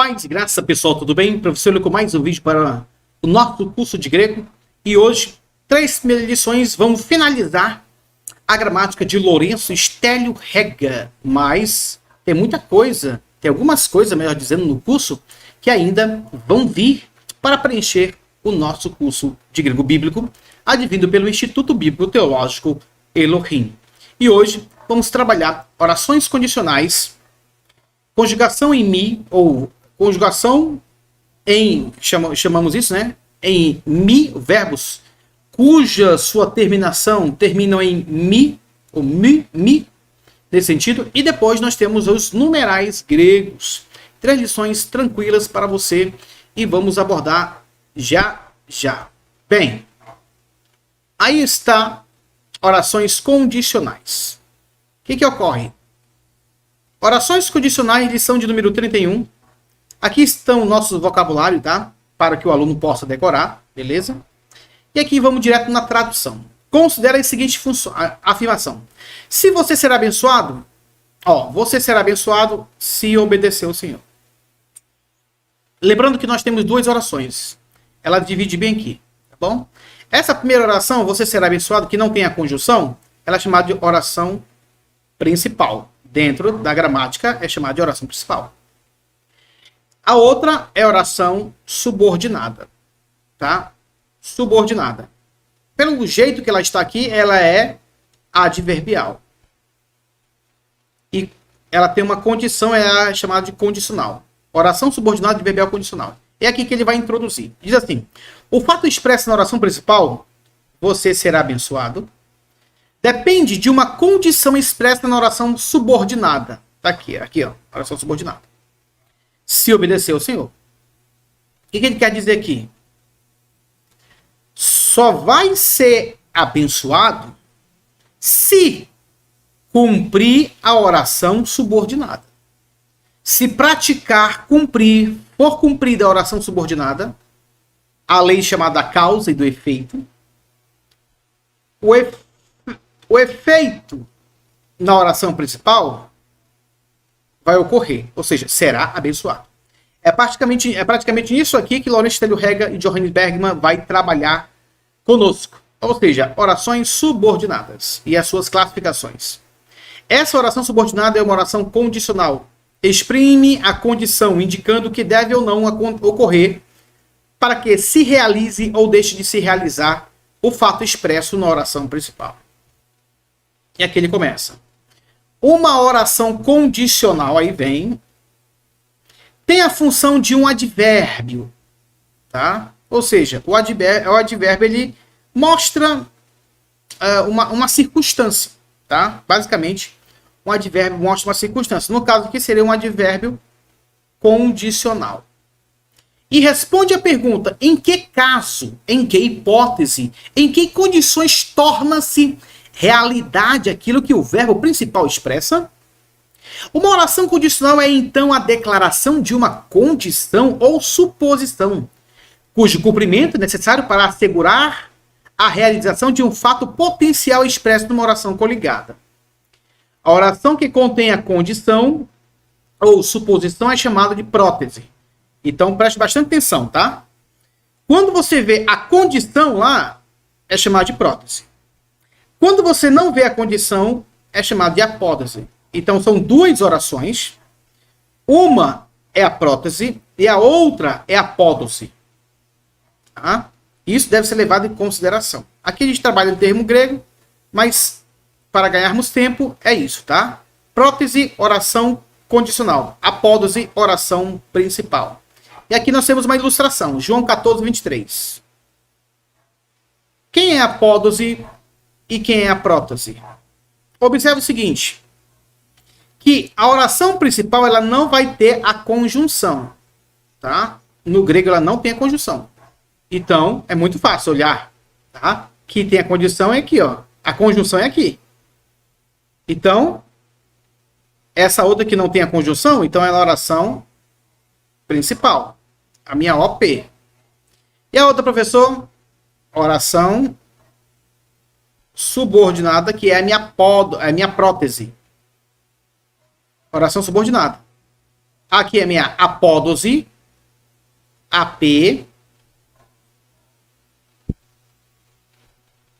Paz e graça, pessoal, tudo bem? Professor Lê com mais um vídeo para o nosso curso de grego. E hoje, 3 primeiras lições vão finalizar a gramática de Lourenço Stélio Rega. Mas tem muita coisa, tem algumas coisas, melhor dizendo, no curso que ainda vão vir para preencher o nosso curso de grego bíblico, advindo pelo Instituto Bíblico Teológico Elohim. E hoje vamos trabalhar orações condicionais, conjugação em mi, ou conjugação em, chamamos isso, né? Em mi, verbos cuja sua terminação terminam em mi, ou mi, nesse sentido. E depois nós temos os numerais gregos. 3 lições tranquilas para você e vamos abordar já. Bem, aí está orações condicionais. O que ocorre? Orações condicionais, lição de número 31. Aqui estão o nosso vocabulário, tá? Para que o aluno possa decorar, beleza? E aqui vamos direto na tradução. Considere a seguinte afirmação. Se você será abençoado, você será abençoado se obedecer ao Senhor. Lembrando que nós temos 2 orações. Ela divide bem aqui, tá bom? Essa primeira oração, você será abençoado, que não tem a conjunção, ela é chamada de oração principal. Dentro da gramática é chamada de oração principal. A outra é oração subordinada, tá? Subordinada. Pelo jeito que ela está aqui, ela é adverbial. E ela tem uma condição, é chamada de condicional. Oração subordinada, adverbial condicional. É aqui que ele vai introduzir. Diz assim: o fato expresso na oração principal, você será abençoado, depende de uma condição expressa na oração subordinada. Tá aqui, ó, oração subordinada. Se obedecer ao Senhor. O que ele quer dizer aqui? Só vai ser abençoado se cumprir a oração subordinada. Se praticar, cumprir, for cumprida a oração subordinada, a lei chamada causa e do efeito, o efeito na oração principal vai ocorrer, ou seja, será abençoado. É praticamente isso aqui que Lourenço Stélio Rega e Johannes Bergman vai trabalhar conosco. Ou seja, orações subordinadas e as suas classificações. Essa oração subordinada é uma oração condicional. Exprime a condição, indicando que deve ou não ocorrer para que se realize ou deixe de se realizar o fato expresso na oração principal. E aqui ele começa. Uma oração condicional, aí vem, tem a função de um advérbio, tá? Ou seja, o advérbio ele mostra uma circunstância, tá? Basicamente, um advérbio mostra uma circunstância. No caso aqui seria um advérbio condicional. E responde a pergunta: em que caso, em que hipótese, em que condições torna-se realidade aquilo que o verbo principal expressa? Uma oração condicional é então a declaração de uma condição ou suposição, cujo cumprimento é necessário para assegurar a realização de um fato potencial expresso numa oração coligada. A oração que contém a condição ou suposição é chamada de prótese. Então preste bastante atenção, tá? Quando você vê a condição lá, é chamada de prótese. Quando você não vê a condição, é chamado de apótese. Então, são 2 orações. Uma é a prótese e a outra é a apótese. Tá? Isso deve ser levado em consideração. Aqui a gente trabalha no termo grego, mas para ganharmos tempo, é isso, tá? Prótese, oração condicional. Apótese, oração principal. E aqui nós temos uma ilustração. João 14, 23. Quem é a apótese e quem é a prótese? Observe o seguinte, que a oração principal ela não vai ter a conjunção, tá? No grego ela não tem a conjunção. Então, é muito fácil olhar, tá? Que tem a condição é aqui, ó. A conjunção é aqui. Então, essa outra que não tem a conjunção, então é a oração principal. A minha OP. E a outra, professor? Oração subordinada, que é a minha prótese. Oração subordinada. Aqui é minha apódose, AP. E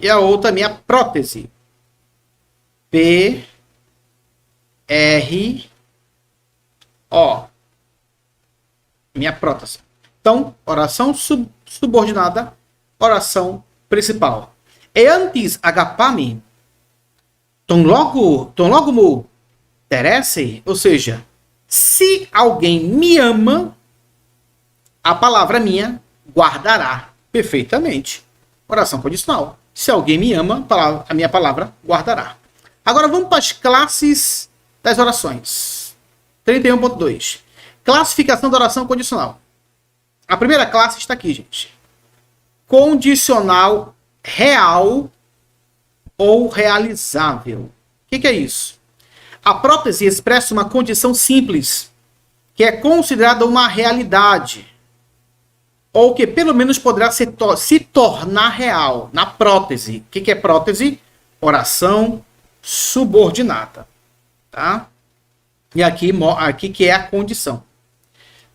a outra é minha prótese, PRO. Minha prótese. Então, oração subordinada, oração principal. E antes agapami, tão logo mo interesse, ou seja, se alguém me ama, a palavra minha guardará perfeitamente. Oração condicional. Se alguém me ama, a minha palavra guardará. Agora vamos para as classes das orações. 31.2. Classificação da oração condicional. A primeira classe está aqui, gente. Condicional real ou realizável. O que é isso? A prótese expressa uma condição simples, que é considerada uma realidade, ou que pelo menos poderá se tornar real na prótese. O que é prótese? Oração subordinada. Tá? E aqui que é a condição.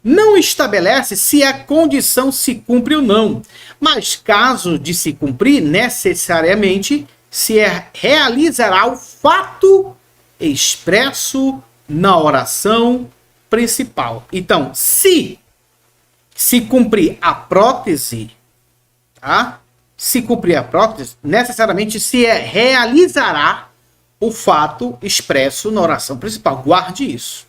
Não estabelece se a condição se cumpre ou não, mas caso de se cumprir, necessariamente realizará o fato expresso na oração principal. Então, se cumprir a prótese, tá? Se cumprir a prótese, necessariamente realizará o fato expresso na oração principal. Guarde isso.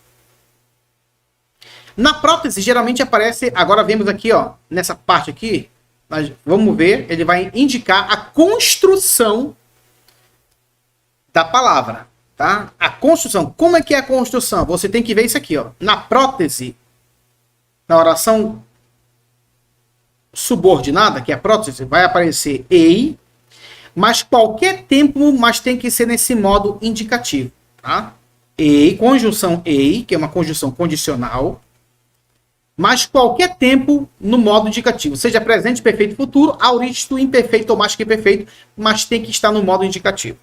Na prótese, geralmente aparece, agora vemos aqui, ó, nessa parte aqui, nós vamos ver, ele vai indicar a construção da palavra, tá? A construção, como é que é a construção? Você tem que ver isso aqui, ó. Na prótese, na oração subordinada, que é a prótese, vai aparecer ei, mas qualquer tempo, mas tem que ser nesse modo indicativo, tá? Ei, conjunção ei, que é uma conjunção condicional, mas qualquer tempo no modo indicativo, seja presente, perfeito, futuro, aorista, imperfeito ou mais que perfeito, mas tem que estar no modo indicativo.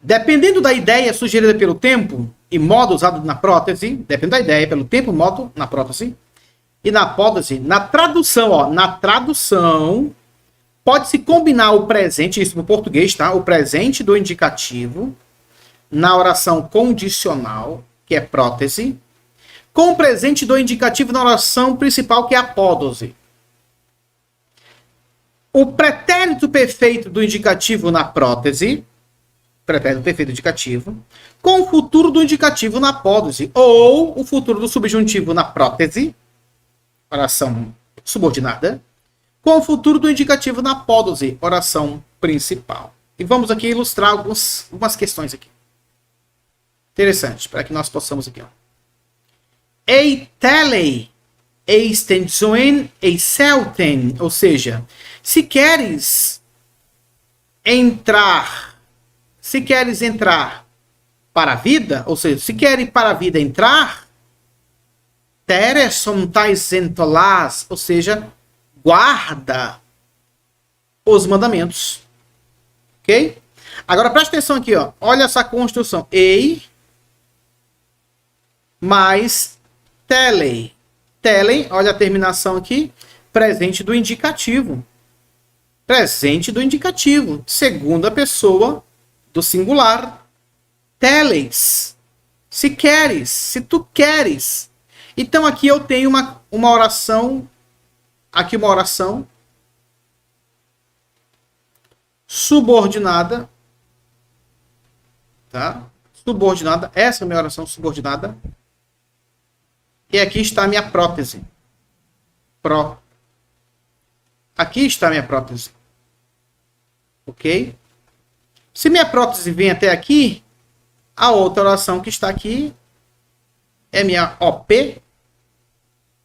Dependendo da ideia sugerida pelo tempo e modo usado na prótese, dependendo da ideia, pelo tempo, modo na prótese e na apódose, na tradução, ó, na tradução pode-se combinar o presente, isso no português, tá? O presente do indicativo na oração condicional, que é prótese, com o presente do indicativo na oração principal, que é apódose. O pretérito perfeito do indicativo na prótese, pretérito perfeito indicativo, com o futuro do indicativo na apódose, ou o futuro do subjuntivo na prótese, oração subordinada, com o futuro do indicativo na apódose, oração principal. E vamos aqui ilustrar algumas questões aqui. Interessante, para que nós possamos aqui, ó. Ei telei, extensões, selten, ou seja, se queres entrar para a vida, ou seja, se queres para a vida entrar, teres somtais entolás, ou seja, guarda os mandamentos. Ok? Agora presta atenção aqui, ó. Olha essa construção. Ei mais telei. Telei, olha a terminação aqui. Presente do indicativo. Presente do indicativo. Segunda pessoa do singular. Teles. Se queres. Se tu queres. Então aqui eu tenho uma oração. Aqui uma oração subordinada. Tá? Subordinada. Essa é a minha oração subordinada. E aqui está a minha prótese. Aqui está a minha prótese. Ok? Se minha prótese vem até aqui, a outra oração que está aqui é minha OP,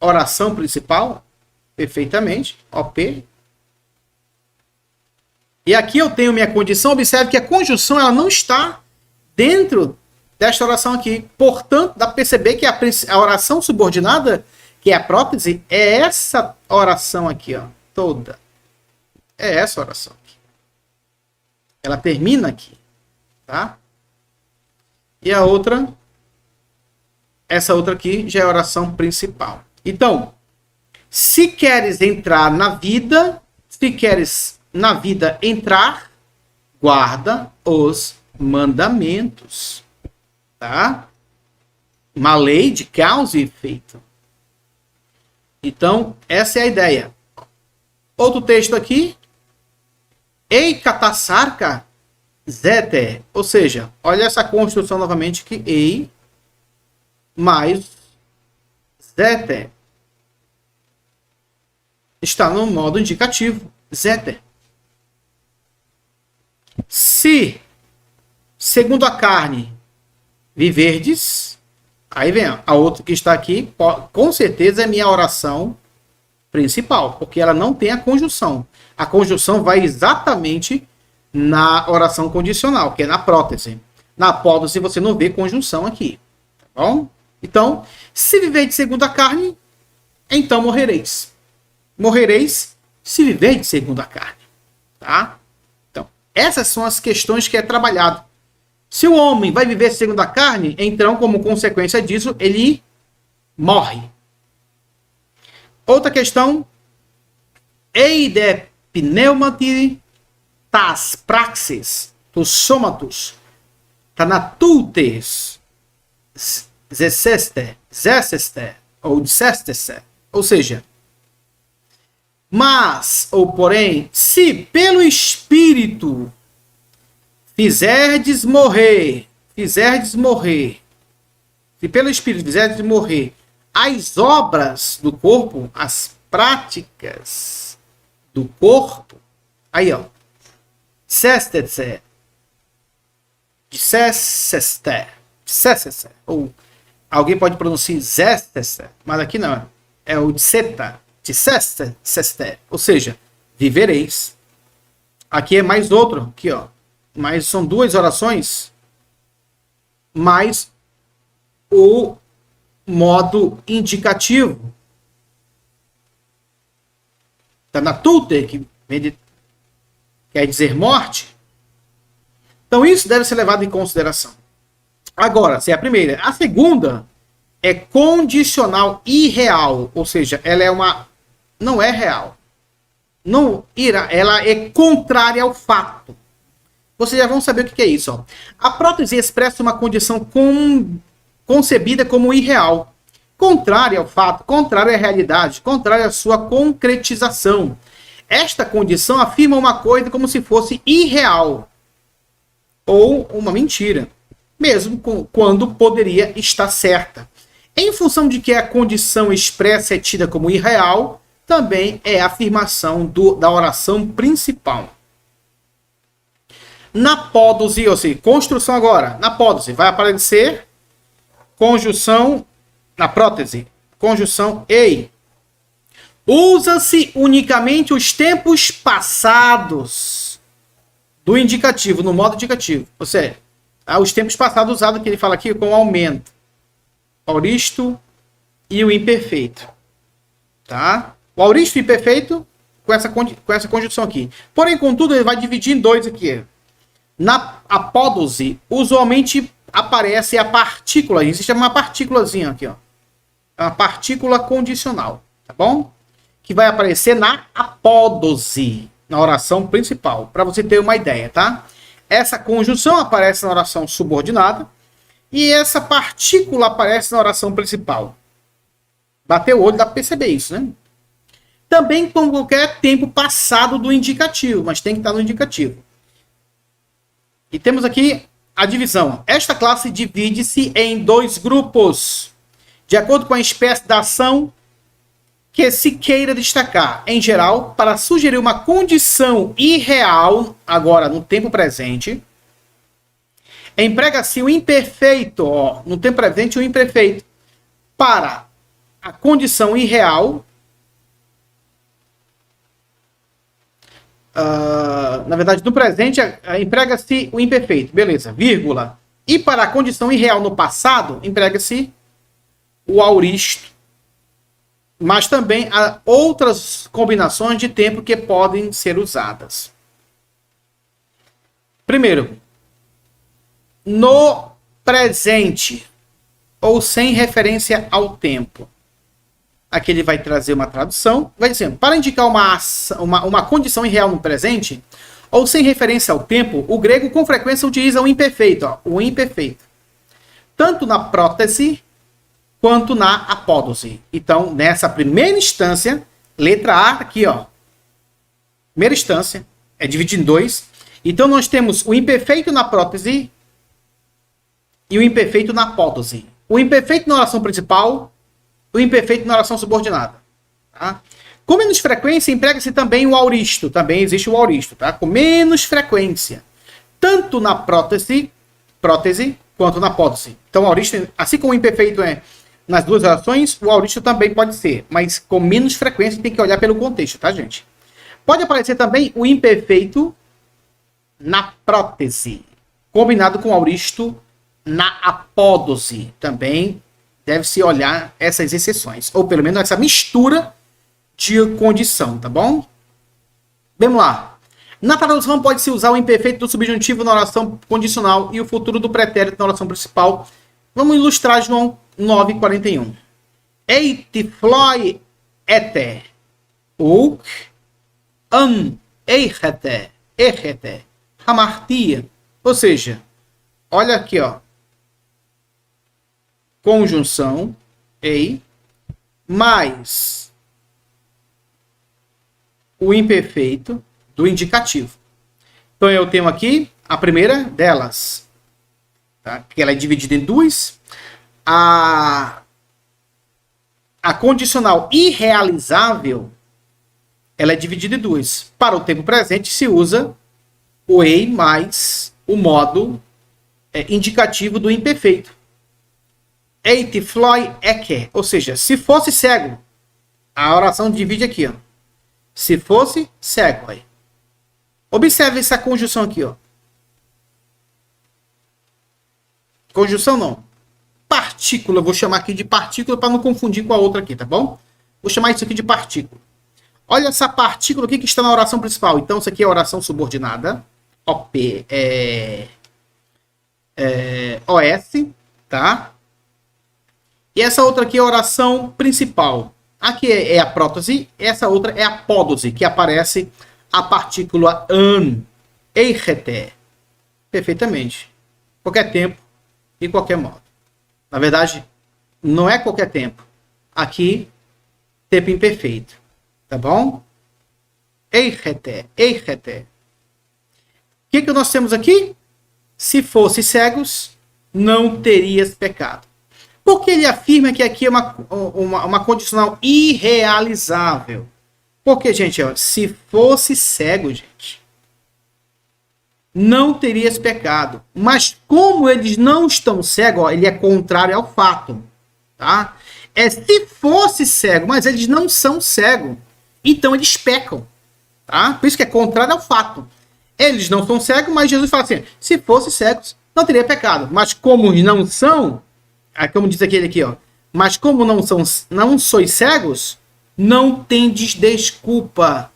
oração principal, perfeitamente, OP. E aqui eu tenho minha condição. Observe que a conjunção ela não está dentro desta oração aqui. Portanto, dá para perceber que a oração subordinada, que é a prótese, é essa oração aqui, ó, toda. É essa oração aqui. Ela termina aqui, tá? E a outra essa outra aqui já é a oração principal. Então, se queres entrar na vida, se queres na vida entrar, guarda os mandamentos. Tá? Uma lei de causa e efeito. Então, essa é a ideia. Outro texto aqui. Ei katassarka zete. Ou seja, olha essa construção novamente que ei mais zete está no modo indicativo. Zete. Se, segundo a carne, viverdes, aí vem a outra que está aqui, com certeza é minha oração principal, porque ela não tem a conjunção. A conjunção vai exatamente na oração condicional, que é na prótese. Na apótese você não vê conjunção aqui. Tá bom? Então, se viverdes segundo a carne, então morrereis. Morrereis se viverdes segundo a carne. Tá? Então, essas são as questões que é trabalhado. Se o homem vai viver segundo a carne, então, como consequência disso, ele morre. Outra questão. Eide pneumati tas praxis tus somatus tanatutes zeseste ou dissestese. Ou seja, mas, ou porém, se pelo Espírito fizerdes morrer, se pelo Espírito fizerdes morrer as obras do corpo, as práticas do corpo, aí ó, dissestese, ou alguém pode pronunciar zestese, mas aqui não, é o disseta, dissestese, ou seja, vivereis. Aqui é mais outro, aqui ó, mas são duas orações, mais o modo indicativo. Tá na tute, que quer dizer morte. Então isso deve ser levado em consideração. Agora, se é a primeira. A segunda é condicional irreal, ou seja, ela é não é real. Não irá, ela é contrária ao fato. Vocês já vão saber o que é isso. Ó. A prótese expressa uma condição concebida como irreal, contrária ao fato, contrária à realidade, contrária à sua concretização. Esta condição afirma uma coisa como se fosse irreal ou uma mentira, mesmo quando poderia estar certa. Em função de que a condição expressa é tida como irreal, também é a afirmação da oração principal. Na pódose, ou seja, construção agora, na pódose vai aparecer conjunção, na prótese, conjunção ei. Usa-se unicamente os tempos passados do indicativo, no modo indicativo. Ou seja, os tempos passados usados que ele fala aqui com aumento. Auristo e o imperfeito. Tá? O auristo e o imperfeito com essa conjunção aqui. Porém, contudo, ele vai dividir em dois aqui. Na apódose, usualmente aparece a partícula. Existe uma partículazinha aqui, ó. É uma partícula condicional, tá bom? Que vai aparecer na apódose, na oração principal, para você ter uma ideia, tá? Essa conjunção aparece na oração subordinada e essa partícula aparece na oração principal. Bateu o olho, dá para perceber isso, né? Também com qualquer tempo passado do indicativo, mas tem que estar no indicativo. E temos aqui a divisão. Esta classe divide-se em dois grupos, de acordo com a espécie da ação que se queira destacar. Em geral, para sugerir uma condição irreal, agora no tempo presente, emprega-se o imperfeito, ó, no tempo presente o imperfeito, para a condição irreal, na verdade, no presente, emprega-se o imperfeito, beleza, vírgula. E para a condição irreal no passado, emprega-se o auristo. Mas também há outras combinações de tempo que podem ser usadas. Primeiro, no presente, ou sem referência ao tempo. Aqui ele vai trazer uma tradução, vai dizer, para indicar uma condição irreal no presente, ou sem referência ao tempo, o grego com frequência utiliza o imperfeito, ó, o imperfeito, tanto na prótese quanto na apódose. Então, nessa primeira instância, letra A aqui, ó, primeira instância, é dividido em dois. Então, nós temos o imperfeito na prótese e o imperfeito na apódose. O imperfeito na oração principal, o imperfeito na oração subordinada. Tá? Com menos frequência, emprega-se também o auristo. Também existe o auristo, tá? Com menos frequência. Tanto na prótese quanto na apódose. Então, o auristo, assim como o imperfeito é nas duas orações, o auristo também pode ser, mas com menos frequência, tem que olhar pelo contexto, tá, gente? Pode aparecer também o imperfeito na prótese, combinado com o auristo na apódose. Também deve-se olhar essas exceções, ou pelo menos essa mistura de condição, tá bom? Vamos lá. Na tradução pode-se usar o imperfeito do subjuntivo na oração condicional e o futuro do pretérito na oração principal. Vamos ilustrar João 9:41. Eite floi ete, ou eichete, hamartia. Ou seja, olha aqui, ó. Conjunção, ei, mais o imperfeito do indicativo. Então, eu tenho aqui a primeira delas, tá? Que ela é dividida em duas. A condicional irrealizável, ela é dividida em duas. Para o tempo presente, se usa o ei mais o modo indicativo do imperfeito. Eite floi eke, ou seja, se fosse cego, a oração divide aqui, ó. Se fosse cego, aí. Observe essa conjunção aqui, ó. Conjunção não. Partícula, vou chamar aqui de partícula para não confundir com a outra aqui, tá bom? Vou chamar isso aqui de partícula. Olha essa partícula aqui que está na oração principal. Então, isso aqui é a oração subordinada. OP, OS, tá? E essa outra aqui é a oração principal. Aqui é a prótese, essa outra é a apódose, que aparece a partícula an, eichete. Perfeitamente. Qualquer tempo e qualquer modo. Na verdade, não é qualquer tempo. Aqui, tempo imperfeito. Tá bom? Eichete, eichete. O que nós temos aqui? Se fosse cegos, não terias pecado. Porque ele afirma que aqui é uma condicional irrealizável. Porque, gente, ó, se fosse cego, gente, não terias pecado. Mas como eles não estão cegos, ó, ele é contrário ao fato. Tá? Se fosse cego, mas eles não são cegos, então eles pecam. Tá? Por isso que é contrário ao fato. Eles não são cegos, mas Jesus fala assim, se fosse cegos, não teria pecado. Mas como não são, como diz aquele aqui, ó, mas como não sois cegos, não tendes desculpa.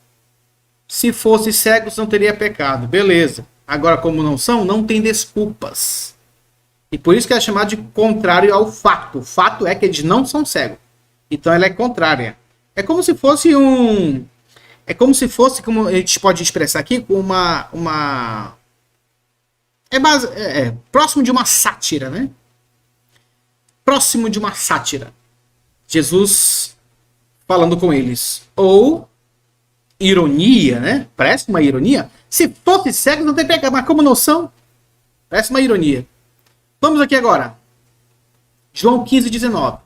Se fosse cegos, não teria pecado. Beleza. Agora, como não são, não tem desculpas. E por isso que é chamado de contrário ao fato. O fato é que eles não são cegos. Então, ela é contrária. É como se fosse como a gente pode expressar aqui, com próximo de uma sátira, né? Próximo de uma sátira. Jesus falando com eles. Ou ironia, né? Parece uma ironia. Se fosse cego, não tem pecado. Mas como não são, parece uma ironia. Vamos aqui agora. João 15:19.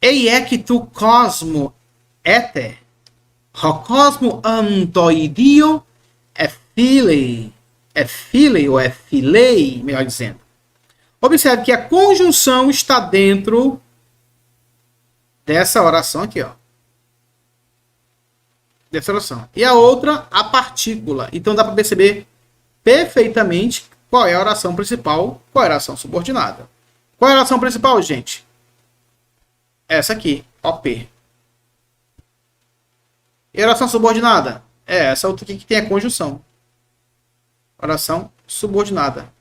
Ei ec tu cosmo ete, ho cosmo antoidio é filei ou é filei, melhor dizendo. Observe que a conjunção está dentro dessa oração aqui, ó. Dessa oração. E a outra, a partícula. Então dá para perceber perfeitamente qual é a oração principal, qual é a oração subordinada. Qual é a oração principal, gente? Essa aqui, OP. E a oração subordinada? É essa outra aqui que tem a conjunção. Oração subordinada.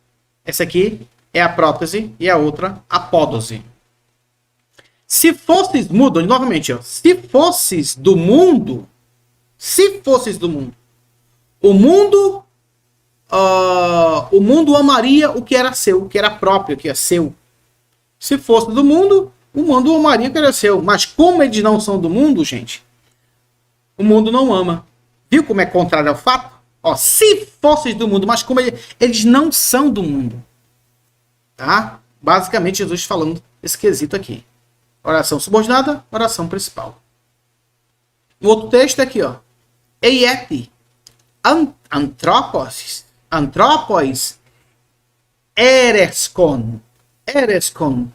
Essa aqui é a prótese e a outra a pódose. Se fosses mudo, novamente, ó, se fosses do mundo, o mundo amaria o que era seu, o que era próprio, o que é seu. Se fosse do mundo, o mundo amaria o que era seu. Mas como eles não são do mundo, gente, o mundo não ama. Viu como é contrário ao fato? Ó, se fosses do mundo, mas como eles não são do mundo. Tá? Basicamente, Jesus falando esse quesito aqui. Oração subordinada, oração principal. O outro texto é aqui, ó. Eieti, anthropos, ereskon,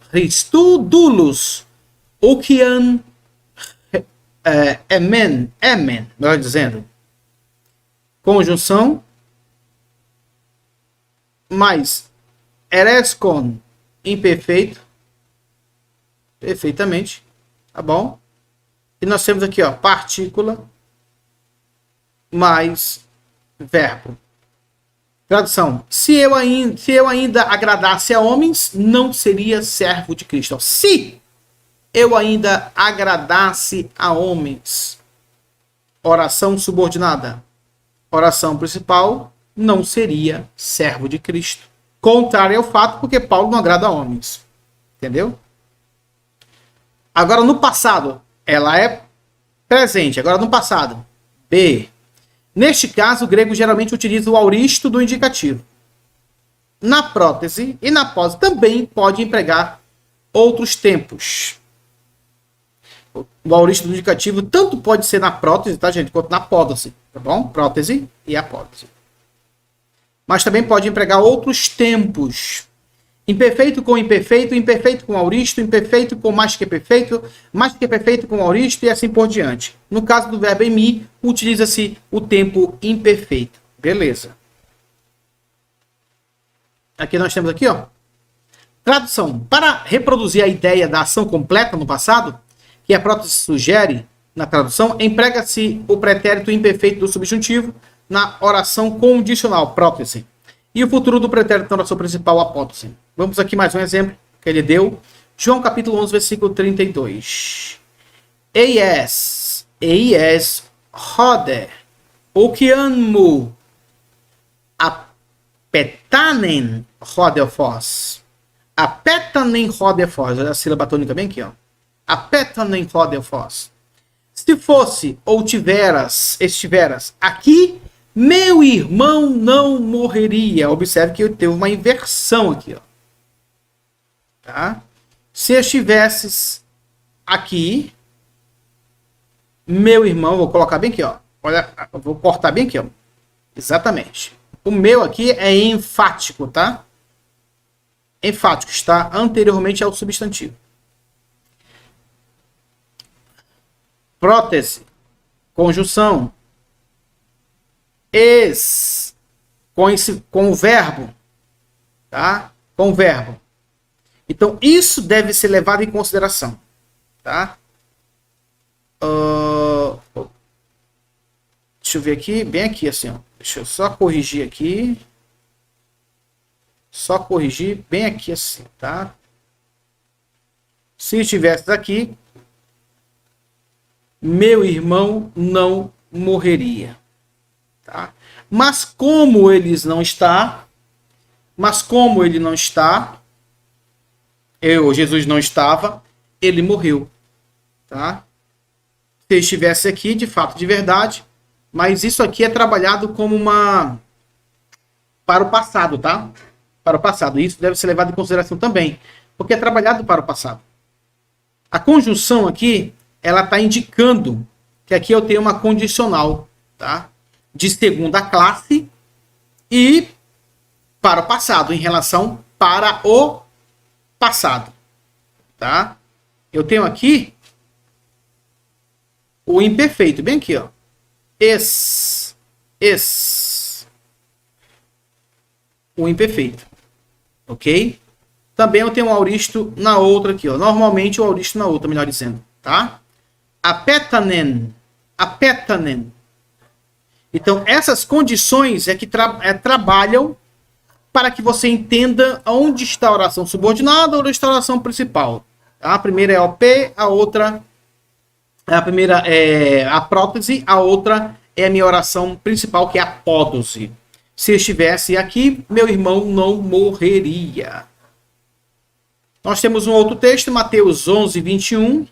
Christu doulos, okian, emen, melhor dizendo. Conjunção, mais ereskon, imperfeito, perfeitamente, tá bom? E nós temos aqui, ó, partícula, mais verbo. Tradução. Se eu ainda agradasse a homens, não seria servo de Cristo. Ó, se eu ainda agradasse a homens. Oração subordinada. Oração principal, não seria servo de Cristo. Contrário ao fato, porque Paulo não agrada a homens. Entendeu? Agora, no passado, ela é presente. Agora, no passado. B. Neste caso, o grego geralmente utiliza o auristo do indicativo. Na prótese e na pódose também pode empregar outros tempos. O auristo do indicativo tanto pode ser na prótese, tá, gente, quanto na pódose, tá bom? Prótese e apódose. Mas também pode empregar outros tempos. Imperfeito com auristo, imperfeito com mais que perfeito com auristo e assim por diante. No caso do verbo emi, utiliza-se o tempo imperfeito. Beleza. Aqui nós temos aqui, ó. Tradução. Para reproduzir a ideia da ação completa no passado, que a prótese sugere na tradução, emprega-se o pretérito imperfeito do subjuntivo na oração condicional, prótese. E o futuro do pretérito na oração principal, apótese. Vamos aqui mais um exemplo que ele deu. João capítulo 11, versículo 32. Eies, roder, okianmu, apetanen, roderfos. Apetanen, roderfos. Olha a sílaba tônica bem aqui, ó. Apetanen, roderfos. Se fosse ou estiveras aqui, meu irmão não morreria. Observe que teve uma inversão aqui, ó. Tá? Se estivesses aqui, meu irmão, vou colocar bem aqui, ó. Olha, vou cortar bem aqui, ó. Exatamente. O meu aqui é enfático, tá? Enfático, está anteriormente ao substantivo. Prótese, conjunção, com o verbo, tá? Com o verbo. Então, isso deve ser levado em consideração, tá? Deixa eu ver aqui, bem aqui, assim, ó. Deixa eu só corrigir aqui. Só corrigir bem aqui, assim, tá? Se estivesse aqui, meu irmão não morreria, tá? Mas como ele não está, Jesus não estava, ele morreu, tá? Se estivesse aqui, de fato, de verdade, mas isso aqui é trabalhado como uma para o passado, tá? Para o passado. Isso deve ser levado em consideração também, porque é trabalhado para o passado. A conjunção aqui, ela está indicando que aqui eu tenho uma condicional, tá? De segunda classe e para o passado, em relação para o passado, tá? Eu tenho aqui o imperfeito, bem aqui, ó. O imperfeito, ok? Também eu tenho o auristo na outra aqui, ó. Normalmente o auristo na outra, melhor dizendo, tá? Apetanen. Então, essas condições é que trabalham para que você entenda onde está a oração subordinada ou onde está a oração principal. A primeira é OP, a outra... A primeira é a prótese, a outra é a minha oração principal, que é a apódose. Se eu estivesse aqui, meu irmão não morreria. Nós temos um outro texto, Mateus 11, 21.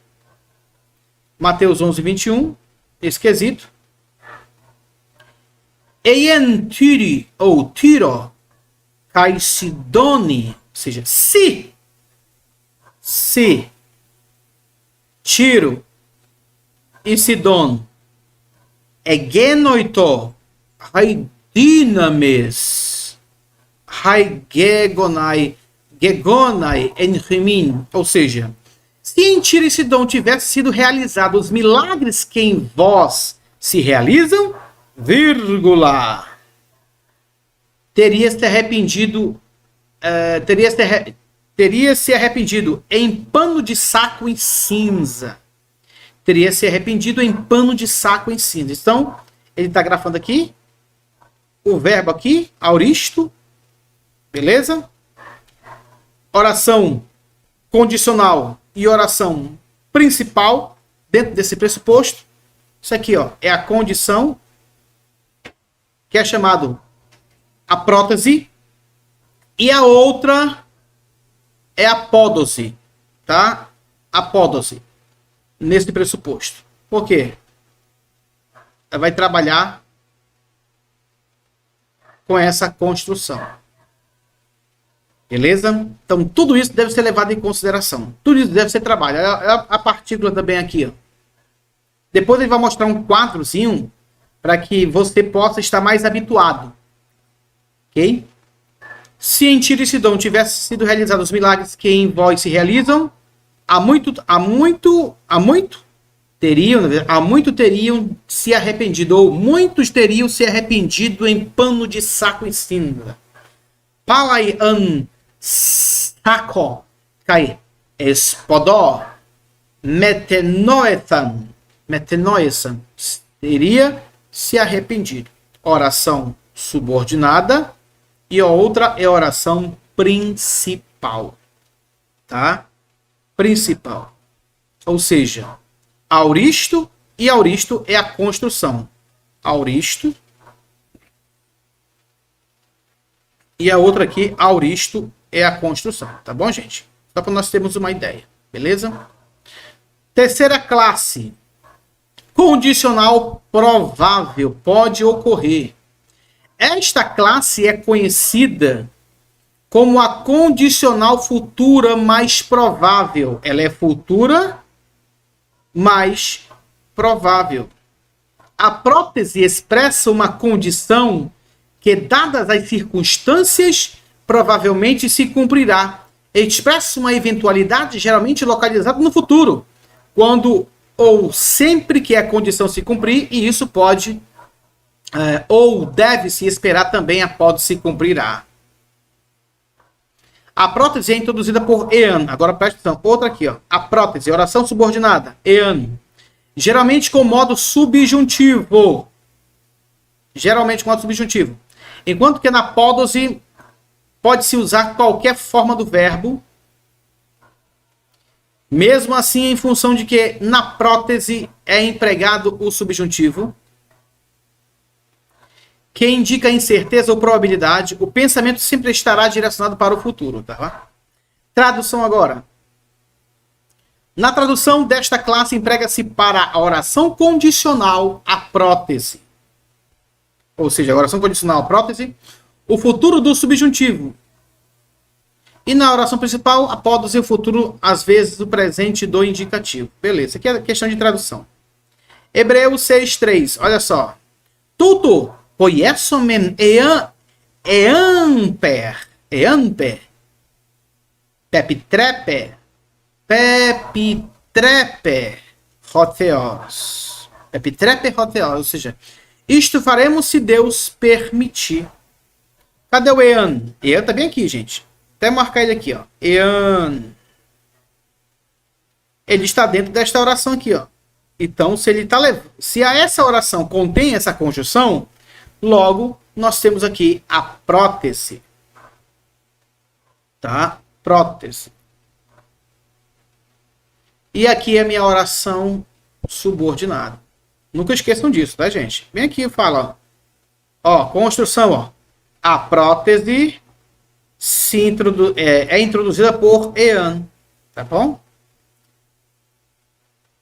Mateus 11, 21. Esse quesito. Eien Tyri, ou Tiro, kai Sidoni, ou seja, se Tiro e Sidon egenoito haidinames haigegonai enrimin, ou seja, se em Tiro e Sidom tivesse sido realizados os milagres que em vós se realizam, vírgula, teria se arrependido em pano de saco em cinza. Teria se arrependido em pano de saco em cinza. Então, ele está grafando aqui o verbo aqui, auristo, beleza? Oração condicional e oração principal dentro desse pressuposto. Isso aqui, ó, é a condição, que é chamado a prótese, e a outra é a apódose, tá? Apódose, nesse pressuposto. Por quê? Ela vai trabalhar com essa construção. Beleza? Então, tudo isso deve ser levado em consideração. Tudo isso deve ser trabalhado. A partícula também aqui, ó. Depois ele vai mostrar um quadrozinho para que você possa estar mais habituado. Ok? Se em Tiro e Sidom tivesse sido realizados os milagres que em vós se realizam, há muito teriam se arrependido, ou muitos teriam se arrependido em pano de saco e cinza. Palai an saco kai espodó metanoetan teria se arrependido. Oração subordinada e a outra é oração principal, tá? Principal. Ou seja, auristo, e auristo é a construção. Auristo. E a outra aqui, auristo, é a construção. Tá bom, gente? Só para nós termos uma ideia. Beleza? Terceira classe. Condicional provável. Pode ocorrer. Esta classe é conhecida como a condicional futura mais provável. Ela é futura mais provável. A prótese expressa uma condição que, dadas as circunstâncias, provavelmente se cumprirá. Expressa uma eventualidade geralmente localizada no futuro, quando ou sempre que a condição se cumprir, e isso pode ou deve se esperar também após se cumprirá. A prótese é introduzida por ean. Agora presta atenção. Outra aqui, ó. A prótese, oração subordinada, ean. Geralmente com modo subjuntivo. Enquanto que na apódose pode-se usar qualquer forma do verbo. Mesmo assim, em função de que na prótese é empregado o subjuntivo, que indica incerteza ou probabilidade, o pensamento sempre estará direcionado para o futuro. Tá? Tradução agora. Na tradução desta classe, emprega-se para a oração condicional a prótese. Ou seja, a oração condicional a prótese, o futuro do subjuntivo. E na oração principal, a prótese, o futuro, às vezes, o presente do indicativo. Beleza, aqui é a questão de tradução. Hebreus 6:3, olha só. Tudo poiesomen eamper, pepitrepe, roteos, ou seja, isto faremos se Deus permitir. Cadê o ean? Ean tá bem aqui, gente. Até marcar ele aqui, ó. Ean. Ele está dentro desta oração aqui, ó. Então, se essa oração contém essa conjunção, logo nós temos aqui a prótese. tá? Prótese. E aqui é a minha oração subordinada. Nunca esqueçam disso, tá, gente? Vem aqui e fala, ó, construção, ó. A prótese é introduzida por Ean, tá bom?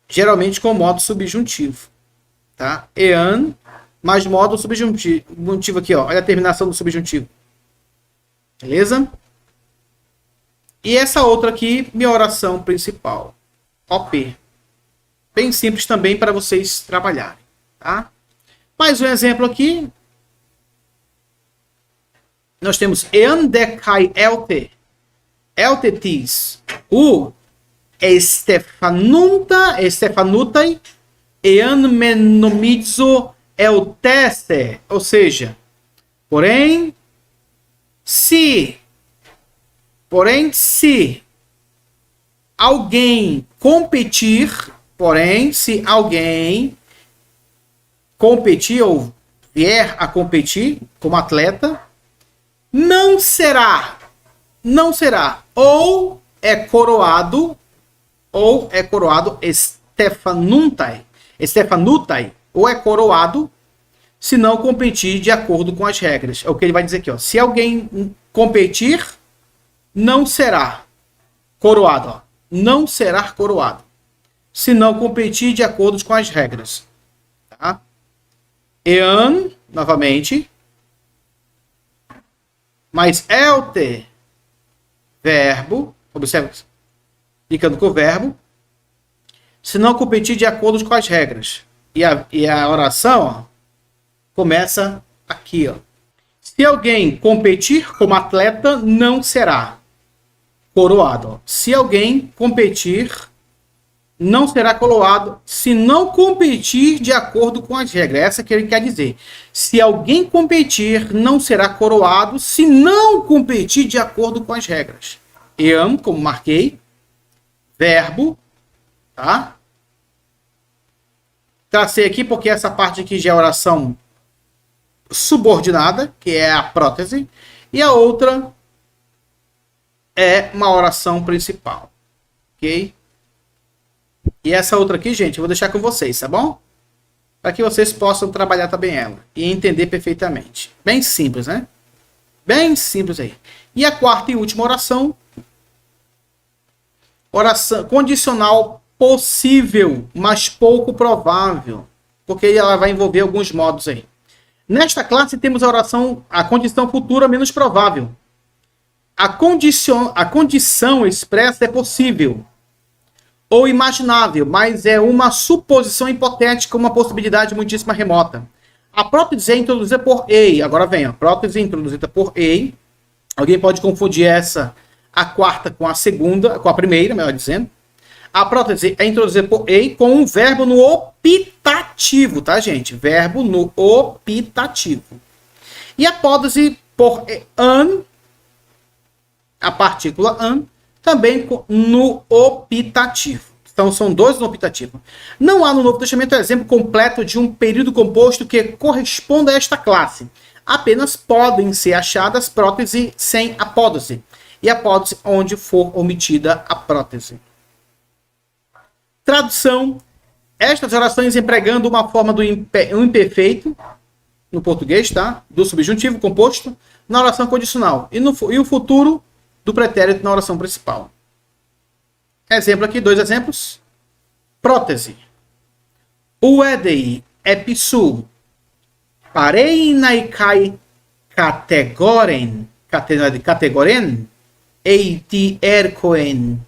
Geralmente com modo subjuntivo, tá? Ean mais modo subjuntivo aqui, ó. Olha a terminação do subjuntivo. Beleza? E essa outra aqui, minha oração principal. OP. Bem simples também para vocês trabalharem, tá? Mais um exemplo aqui. Nós temos Ean decai eltetis u estefanutai ean menomizo eltese. Ou seja, porém se alguém competir ou vier a competir como atleta, não será ou é coroado estefanutai, ou é coroado se não competir de acordo com as regras. É o que ele vai dizer aqui, ó. Se alguém competir, não será coroado, ó. Não será coroado se não competir de acordo com as regras, tá? Ean, novamente, mais elte, verbo, observe, ficando com o verbo, se não competir de acordo com as regras. E a oração, ó, começa aqui, ó. Se alguém competir como atleta, não será coroado, ó. Se alguém competir, não será coroado se não competir de acordo com as regras. Essa que ele quer dizer. Se alguém competir, não será coroado se não competir de acordo com as regras. Eam, como marquei, verbo, tá? Tracei aqui porque essa parte aqui já é oração subordinada, que é a prótese, e a outra é uma oração principal, ok? E essa outra aqui, gente, eu vou deixar com vocês, tá bom? Para que vocês possam trabalhar também ela e entender perfeitamente. Bem simples, né? Bem simples aí. E a quarta e última oração. Oração condicional possível, mas pouco provável. Porque ela vai envolver alguns modos aí. Nesta classe temos a condição futura menos provável. A condição expressa é possível ou imaginável, mas é uma suposição hipotética, uma possibilidade muitíssima remota. A prótese é introduzida por EI. Agora vem, a prótese é introduzida por EI. Alguém pode confundir a quarta com a segunda, com a primeira, melhor dizendo. A prótese é introduzida por EI com um verbo no optativo, tá, gente? Verbo no optativo. E a apódese por an, a partícula an, também no optativo. Então, são dois no optativo. Não há no Novo Testamento exemplo completo de um período composto que corresponda a esta classe. Apenas podem ser achadas próteses sem apódese. E apódese onde for omitida a prótese. Tradução. Estas orações empregando uma forma do imperfeito, no português, tá? Do subjuntivo composto, na oração condicional. E o futuro do pretérito na oração principal. Exemplo aqui, dois exemplos. Prótese. Uedei episu pareinaikai categoren eiti ercoen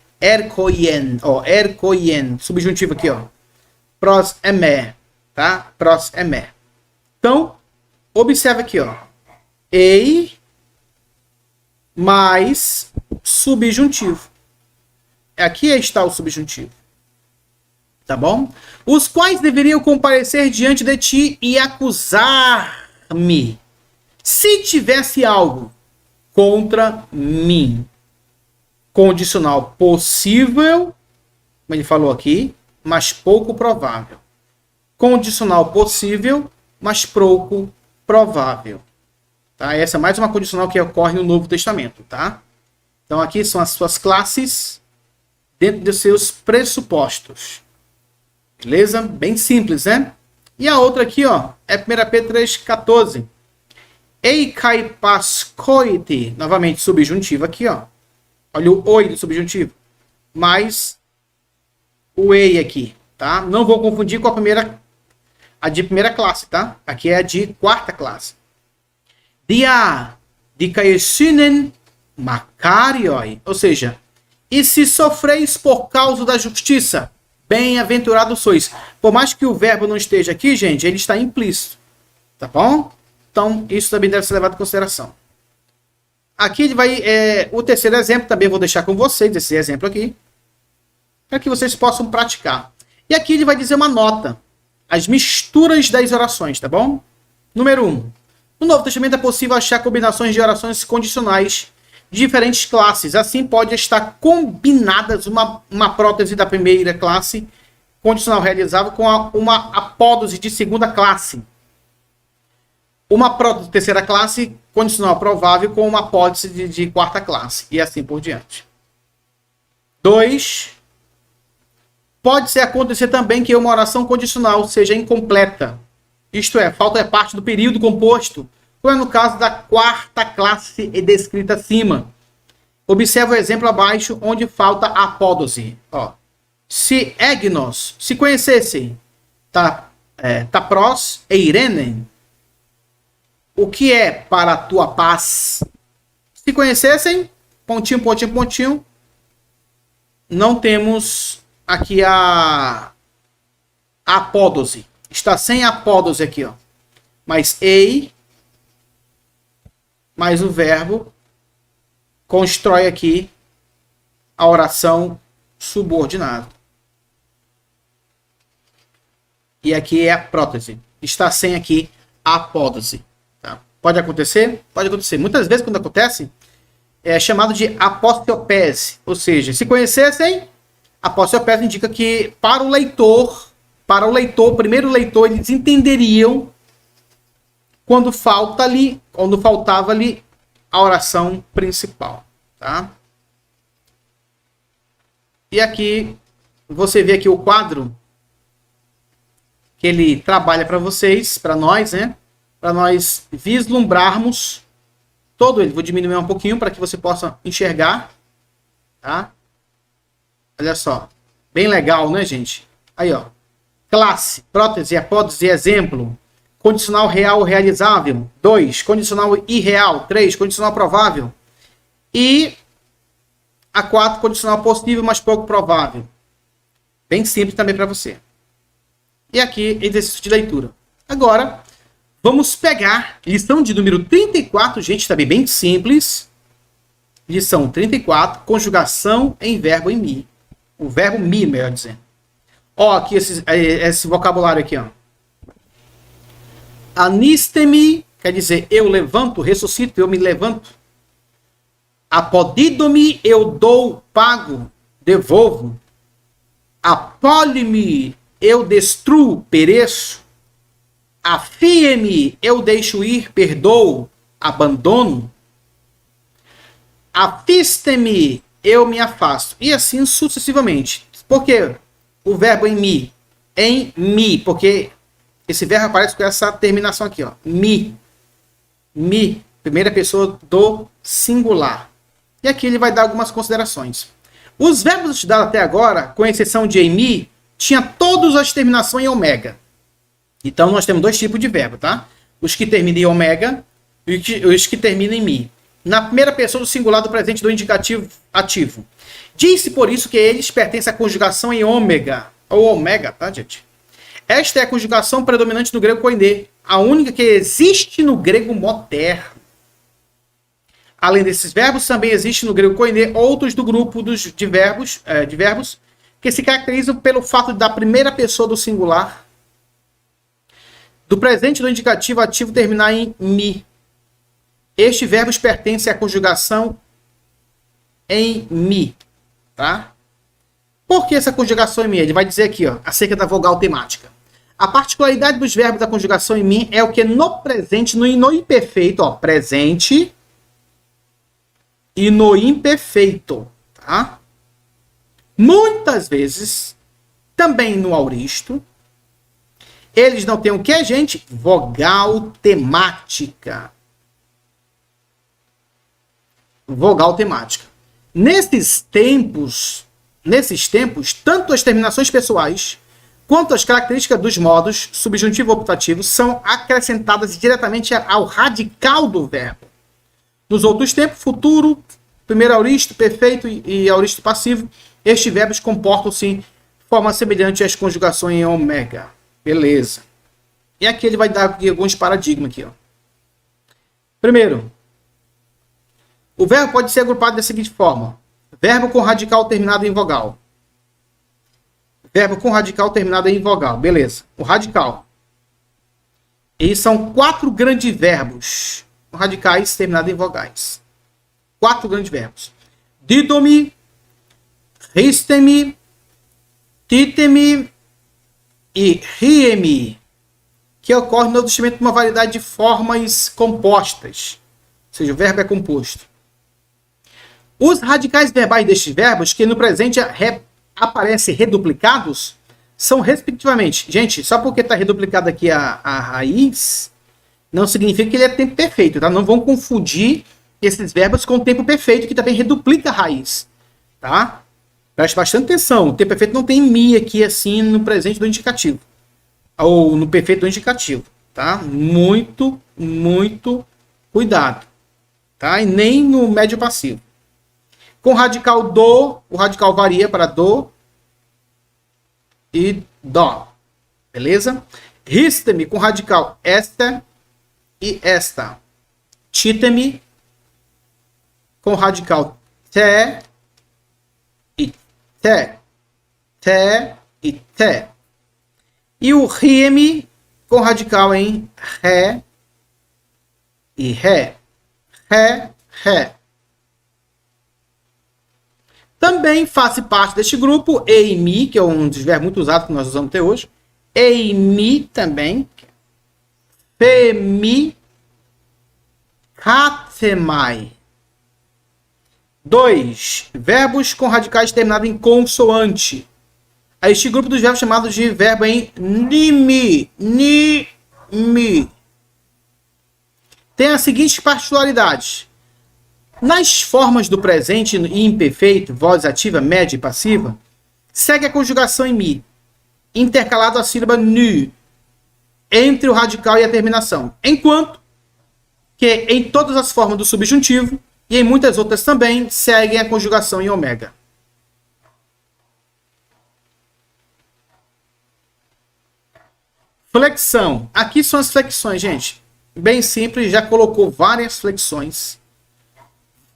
subjuntivo aqui, ó. Pros emé, tá? Pros emé. Então, observe aqui, ó. Ei mais subjuntivo. Aqui está o subjuntivo. Tá bom? Os quais deveriam comparecer diante de ti e acusar-me se tivesse algo contra mim. Condicional possível, como ele falou aqui, mas pouco provável. Condicional possível, mas pouco provável. Tá? Essa é mais uma condicional que ocorre no Novo Testamento, tá? Então aqui são as suas classes dentro dos seus pressupostos. Beleza? Bem simples, né? E a outra aqui, ó, é 1 Pedro 3,14. Ei kai pascoite. Novamente, subjuntivo aqui, ó. Olha o oi do subjuntivo. Mais o ei aqui, tá? Não vou confundir com a de primeira classe, tá? Aqui é a de quarta classe. Dia de caesinen makarioi. Ou seja, e se sofreis por causa da justiça, bem-aventurados sois. Por mais que o verbo não esteja aqui, gente, ele está implícito. Tá bom? Então, isso também deve ser levado em consideração. Aqui ele vai... o terceiro exemplo, também vou deixar com vocês, esse exemplo aqui, para que vocês possam praticar. E aqui ele vai dizer uma nota. As misturas das orações, tá bom? Número 1. No Novo Testamento é possível achar combinações de orações condicionais de diferentes classes. Assim, pode estar combinadas uma prótese da primeira classe, condicional realizável, com uma apódose de segunda classe. Uma prótese de terceira classe, condicional provável, com uma apódose de quarta classe. E assim por diante. 2. Pode acontecer também que uma oração condicional seja incompleta. Isto é, falta parte do período composto, como é no caso da quarta classe descrita acima. Observe o exemplo abaixo, onde falta a apódose. Ó. Se egnos, se conhecessem, tá pros e irene, o que é para a tua paz? Se conhecessem, pontinho, pontinho, pontinho, não temos aqui a apódose. Está sem apódose aqui, ó. Mas ei, mais o verbo, constrói aqui a oração subordinada. E aqui é a prótese. Está sem aqui a apódose. Tá? Pode acontecer? Pode acontecer. Muitas vezes, quando acontece, é chamado de apostiopese. Ou seja, se conhecessem, apostiopese indica que para o leitor, o primeiro leitor, eles entenderiam quando faltava ali a oração principal, tá? E aqui você vê aqui o quadro que ele trabalha para vocês, para nós, né? Para nós vislumbrarmos todo ele. Vou diminuir um pouquinho para que você possa enxergar, tá? Olha só, bem legal, né, gente? Aí, ó, classe, prótese, apótese, exemplo. Condicional real realizável. 2. Condicional irreal. 3. Condicional provável. E a 4. Condicional possível, mas pouco provável. Bem simples também para você. E aqui, exercício de leitura. Agora, vamos pegar lição de número 34. Gente, também bem simples. Lição 34. Conjugação em verbo em mi. O verbo mi, melhor dizendo. Ó, aqui esse vocabulário aqui, ó. Anistemi, quer dizer, eu levanto, ressuscito, eu me levanto. Apodido-me, eu dou, pago, devolvo. Apole-me, eu destruo, pereço. Afie-me, eu deixo ir, perdoo, abandono. Afiste-me, eu me afasto. E assim sucessivamente. Por quê? O verbo em mi, porque esse verbo aparece com essa terminação aqui, ó. Mi, primeira pessoa do singular. E aqui ele vai dar algumas considerações. Os verbos estudados até agora, com exceção de em mi, tinha todas as terminações em ômega. Então nós temos dois tipos de verbo, tá? Os que terminam em ômega e os que terminam em mi. Na primeira pessoa do singular do presente do indicativo ativo. Diz-se por isso que eles pertencem à conjugação em ômega, ou ômega, tá, gente? Esta é a conjugação predominante no grego koiné, a única que existe no grego moderno. Além desses verbos, também existe no grego koiné outros do grupo de verbos que se caracterizam pelo fato da primeira pessoa do singular, do presente do indicativo ativo terminar em mi. Estes verbos pertencem à conjugação em mi, tá? Por que essa conjugação em mi? Ele vai dizer aqui, ó, acerca da vogal temática. A particularidade dos verbos da conjugação em mi é o que no presente, no imperfeito, ó, presente, e no imperfeito, tá? Muitas vezes, também no auristo, eles não têm o que, gente? Vogal temática. Vogal temática. Nesses tempos, tanto as terminações pessoais quanto as características dos modos subjuntivo e optativo são acrescentadas diretamente ao radical do verbo. Nos outros tempos, futuro, primeiro auristo, perfeito e auristo passivo, estes verbos comportam-se de forma semelhante às conjugações em ômega. Beleza. E aqui ele vai dar aqui alguns paradigmas aqui, ó. Primeiro, o verbo pode ser agrupado da seguinte forma: verbo com radical terminado em vogal. Verbo com radical terminado em vogal. Beleza. O radical. E são 4 grandes verbos radicais terminados em vogais. 4 grandes verbos. Didomi, ristemi, titemi e riemi, que ocorre no existimento de uma variedade de formas compostas. Ou seja, o verbo é composto. Os radicais verbais destes verbos, que no presente aparecem reduplicados, são respectivamente... Gente, só porque está reduplicado aqui a raiz, não significa que ele é tempo perfeito, tá? Não vão confundir esses verbos com o tempo perfeito, que também reduplica a raiz, tá? Preste bastante atenção. O tempo perfeito não tem mi aqui, assim, no presente do indicativo. Ou no perfeito do indicativo, tá? Muito, muito cuidado, tá? E nem no médio passivo. Com o radical do, o radical varia para do e dó. Beleza? Rista-me com radical esta e esta. Tita-me com radical te e te. Te e te. E o rie-me com radical em ré e ré. Ré, ré. Também faz parte deste grupo eimi, que é um dos verbos muito usados que nós usamos até hoje. Eimi também. Femi. Katemai. 2. Verbos com radicais terminados em consoante. A este grupo dos verbos chamados de verbo em nimi. Ni-mi. Tem as seguintes particularidades. Nas formas do presente e imperfeito, voz ativa, média e passiva, segue a conjugação em mi, intercalado a sílaba nu, entre o radical e a terminação. Enquanto que em todas as formas do subjuntivo, e em muitas outras também, seguem a conjugação em ômega. Flexão. Aqui são as flexões, gente. Bem simples, já colocou várias flexões.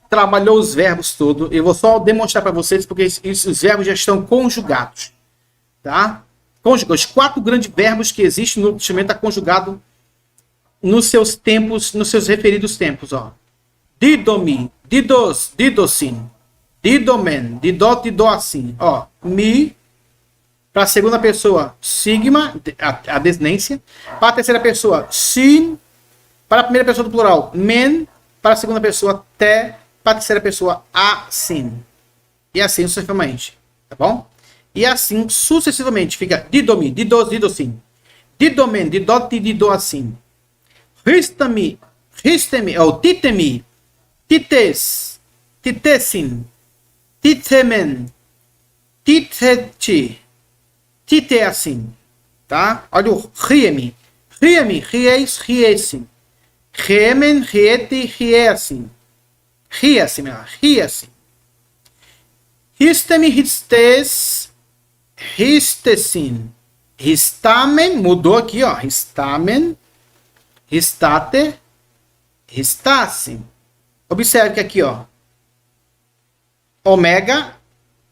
Trabalhou os verbos todos. Eu vou só demonstrar para vocês, porque os verbos já estão conjugados. Tá? Os 4 grandes verbos que existem no instrumento está conjugado nos seus tempos, nos seus referidos tempos. Ó. Didomi, didos, didosin, didomen, didot, didoacin. Ó, mi, para a segunda pessoa, sigma, a desnência. Para a terceira pessoa, sin. Para a primeira pessoa do plural, men. Para a segunda pessoa, te. Para a terceira pessoa, assim. E assim sucessivamente. Tá bom? E assim sucessivamente. Fica didomi, didos, didosim. Didomen, didot, didoacin. Ristami, ristemi, ou titemi. Tites, titesin. Titemen. Titeti. Titeacin. Tá? Olha o riemi. Riemi, rieis, riesin. Riemen, rieti, rieacin. Ria-se, ria-se. Ristemi, ristes, ristesin. Ristamen, mudou aqui, ó. Ristamen, ristate, ristasin. Observe que aqui, ó. Ômega,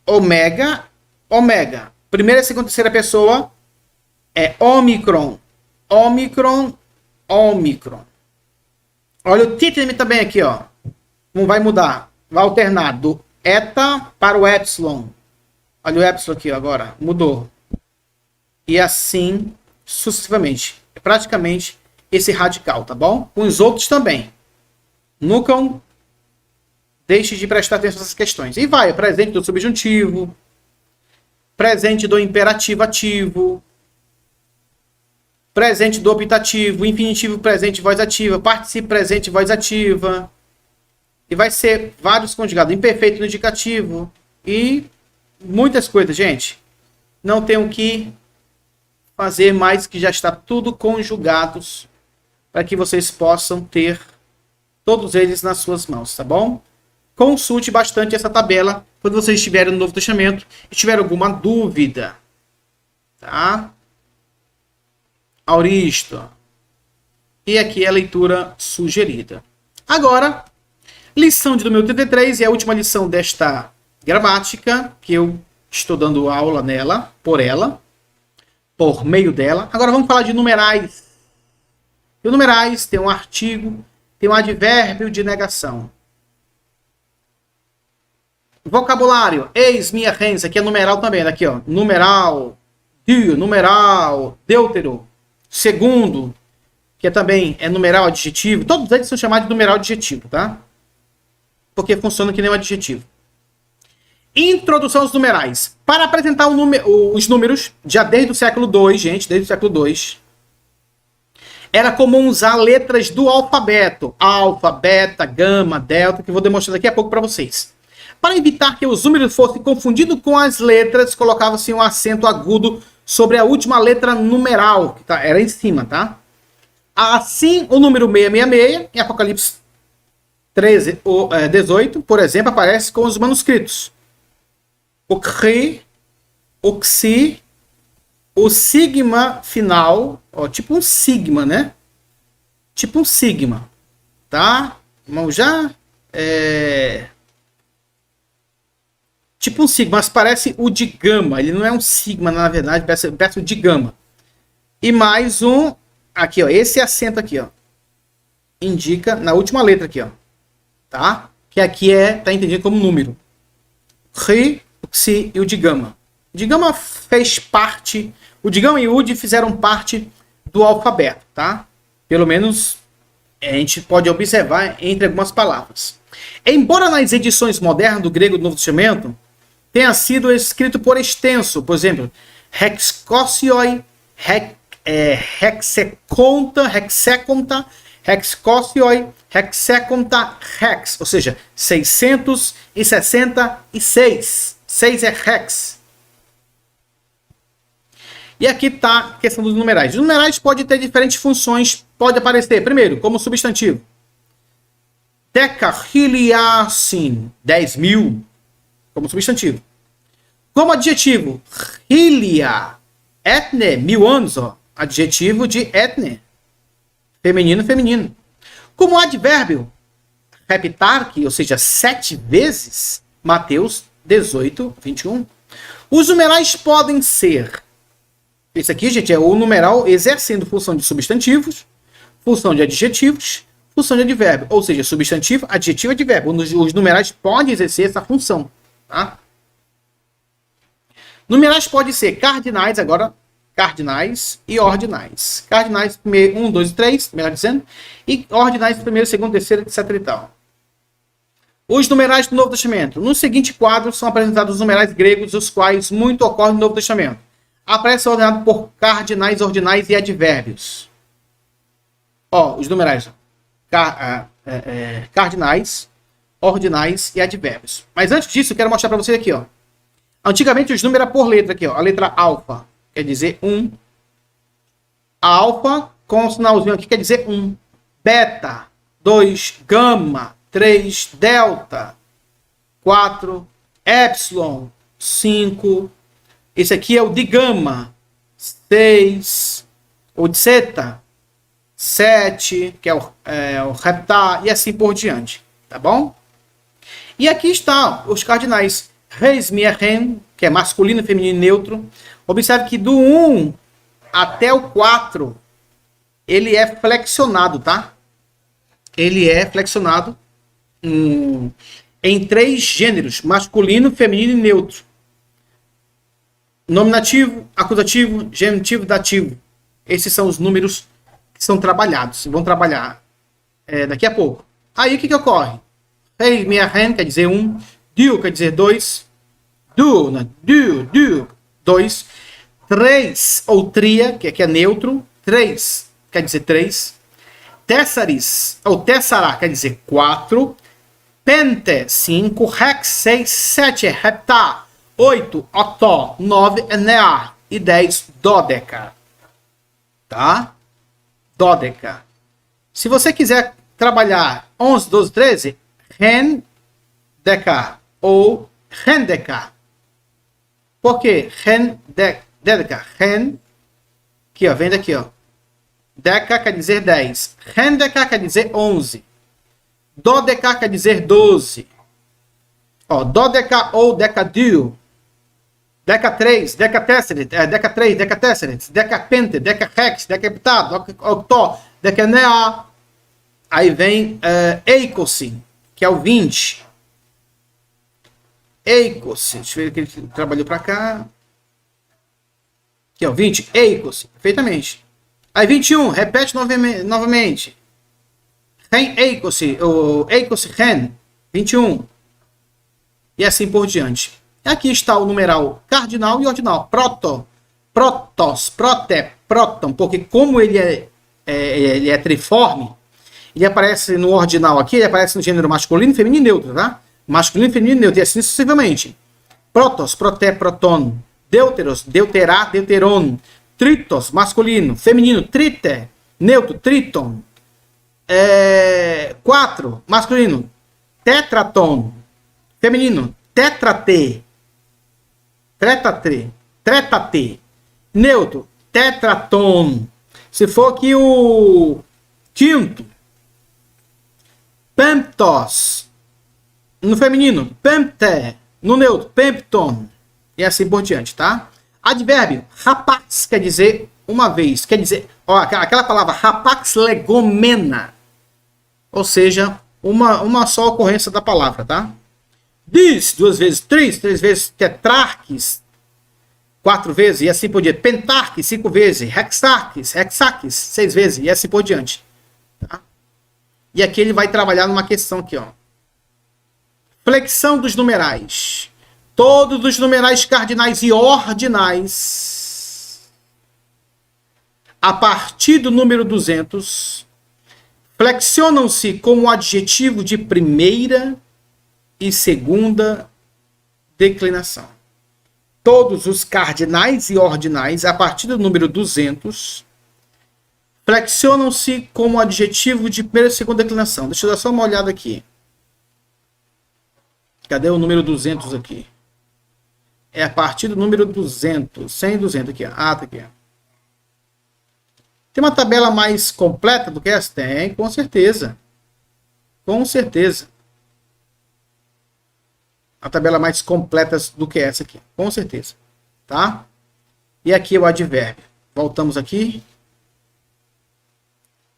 ômega, ômega. Primeira, segunda, terceira pessoa é ômicron. Ômicron, ômicron. Olha o titemi também aqui, ó. Não vai mudar. Vai alternar do eta para o epsilon. Olha o epsilon aqui agora. Mudou. E assim sucessivamente. É praticamente esse radical, tá bom? Com os outros também. Nucleon, deixe de prestar atenção nessas questões. E vai, presente do subjuntivo, presente do imperativo ativo, presente do optativo, infinitivo presente, voz ativa, participo presente, voz ativa. E vai ser vários conjugados, imperfeito no indicativo e muitas coisas, gente. Não tenho que fazer mais, que já está tudo conjugados para que vocês possam ter todos eles nas suas mãos, tá bom? Consulte bastante essa tabela quando vocês estiverem no Novo Testamento e tiver alguma dúvida, tá? Auristo. E aqui é a leitura sugerida. Agora, lição de número 33 é a última lição desta gramática, que eu estou dando aula nela, por meio dela. Agora vamos falar de numerais. E numerais tem um artigo, tem um advérbio de negação. Vocabulário, eis, minha rens, aqui é numeral também, aqui ó, numeral, dio, numeral, deutero, segundo, que também é numeral adjetivo, todos eles são chamados de numeral adjetivo, tá? Porque funciona que nem um adjetivo. Introdução aos numerais. Para apresentar os números, já desde o século II, gente, desde o século II, era comum usar letras do alfabeto. Alfa, beta, gama, delta, que eu vou demonstrar daqui a pouco para vocês. Para evitar que os números fossem confundidos com as letras, colocava-se um acento agudo sobre a última letra numeral, que era em cima, tá? Assim, o número 666, em Apocalipse 13 ou 18, por exemplo, aparece com os manuscritos. O Cri, o Xi, o sigma final, ó, tipo um sigma, né? Tipo um sigma, tá? Vamos já? Tipo um sigma, mas parece o de gama. Ele não é um sigma, na verdade, parece o de gama. E mais um, aqui, ó, esse acento aqui, ó, indica na última letra aqui, ó, tá? Que aqui tá entendido como número. Ri, o Xi e o de gama. O de gama fez parte, o de gama e o Ud fizeram parte do alfabeto, tá? Pelo menos a gente pode observar entre algumas palavras. Embora nas edições modernas do grego do Novo Testamento tenha sido escrito por extenso, por exemplo, hexcosioi, hexeconta, hexcosioi, hexeconta, hex, ou seja, 666. 6 é hex. E aqui está a questão dos numerais. Os numerais podem ter diferentes funções. Pode aparecer, primeiro, como substantivo. Decahiliasin, 10.000, como substantivo. Como adjetivo, hilia, etne, 1000 anos, ó, adjetivo de etne, feminino, feminino. Como advérbio, repitarque, ou seja, 7 vezes, Mateus 18, 21. Os numerais podem ser, esse aqui, gente, é o numeral exercendo função de substantivos, função de adjetivos, função de advérbio, ou seja, substantivo, adjetivo e advérbio. Os numerais podem exercer essa função, tá? Numerais podem ser cardinais, agora, cardinais e ordinais. Cardinais, primeiro, 1, 2 e 3, melhor dizendo, e ordinais, primeiro, segundo, terceiro, etc e tal. Os numerais do Novo Testamento. No seguinte quadro são apresentados os numerais gregos, os quais muito ocorrem no Novo Testamento. Aparece ordenado por cardinais, ordinais e advérbios. Ó, os numerais. Cardinais, ordinais e advérbios. Mas antes disso, eu quero mostrar para vocês aqui, ó. Antigamente os números eram por letra aqui, ó. A letra alfa quer dizer 1. A alfa com o sinalzinho aqui quer dizer 1. Beta, 2. Gama, 3. Delta, 4. Epsilon, 5. Esse aqui é o de gama, 6. O de zeta, 7, que é o reptar, e assim por diante, tá bom? E aqui está os cardinais. Reis, Mierren, que é masculino, feminino e neutro. Observe que do 1 até o 4, ele é flexionado, tá? Ele é flexionado em 3 gêneros, masculino, feminino e neutro. Nominativo, acusativo, genitivo, dativo. Esses são os números que são trabalhados. Vão trabalhar daqui a pouco. Aí o que ocorre? Rei, minha ren, quer dizer 1. Du, quer dizer 2. Du, né? Du, 2. 3, ou tria, que aqui é neutro. 3, quer dizer 3. Tessaris, ou tessará, quer dizer 4. Pente, 5. Hex, 6. 7, heptá. 8, otó. 9, enea. E 10, dódeca. Tá? Dódeca. Se você quiser trabalhar 11, 12, 13, ren, deca ou rendeca. Por quê? Ren, deca. Ren, aqui ó, vem daqui ó. Deca quer dizer 10. Rendeca quer dizer 11. Dodeca quer dizer 12. Ó, dodeca ou decadu. Deca 3, deca tesseret, deca 3, deca tesseret, deca pente, deca hex, deca heptá, octó, deca nea. Aí vem eicosi, que é o 20. Eicosi, deixa eu ver que ele trabalhou para cá. Aqui, ó, 20, eicosi, perfeitamente. Aí 21, repete novamente. Ren eicosi, ou eicosi ren, 21. E assim por diante. Aqui está o numeral cardinal e ordinal. Protos, proté, próton, porque como ele é triforme, ele aparece no ordinal aqui, ele aparece no gênero masculino, feminino e neutro, tá? Masculino, feminino e neutro, e assim sucessivamente. Protos, proté, próton. Deuteros, deuterá, deuteron. Tritos, masculino. Feminino, trite. Neutro, tríton. 4, masculino. Tetraton. Feminino, tetrate. Tretate. Neutro, tetraton. Se for aqui o quinto, pemptos. No feminino, pempte. No neutro, pempton. E assim por diante, tá? Advérbio, rapax, quer dizer uma vez. Quer dizer, ó, aquela palavra rapax legomena. Ou seja, uma só ocorrência da palavra, tá? Dis, 2 vezes, 3 vezes, tetrarques, 4 vezes, e assim por diante. Pentarques, 5 vezes. Hexarques, 6 vezes, e assim por diante. Tá? E aqui ele vai trabalhar numa questão aqui, ó. Flexão dos numerais. Todos os numerais cardinais e ordinais, a partir do número 200, flexionam-se como adjetivo de primeira e segunda declinação. Todos os cardinais e ordinais, a partir do número 200, flexionam-se como adjetivo de primeira e segunda declinação. Deixa eu dar só uma olhada aqui. Cadê o número 200 aqui? É a partir do número 200. 100 e 200 aqui. Ah, tá aqui. Tem uma tabela mais completa do que essa? Tem, com certeza. Com certeza. A tabela mais completa do que essa aqui. Com certeza. Tá? E aqui é o advérbio. Voltamos aqui.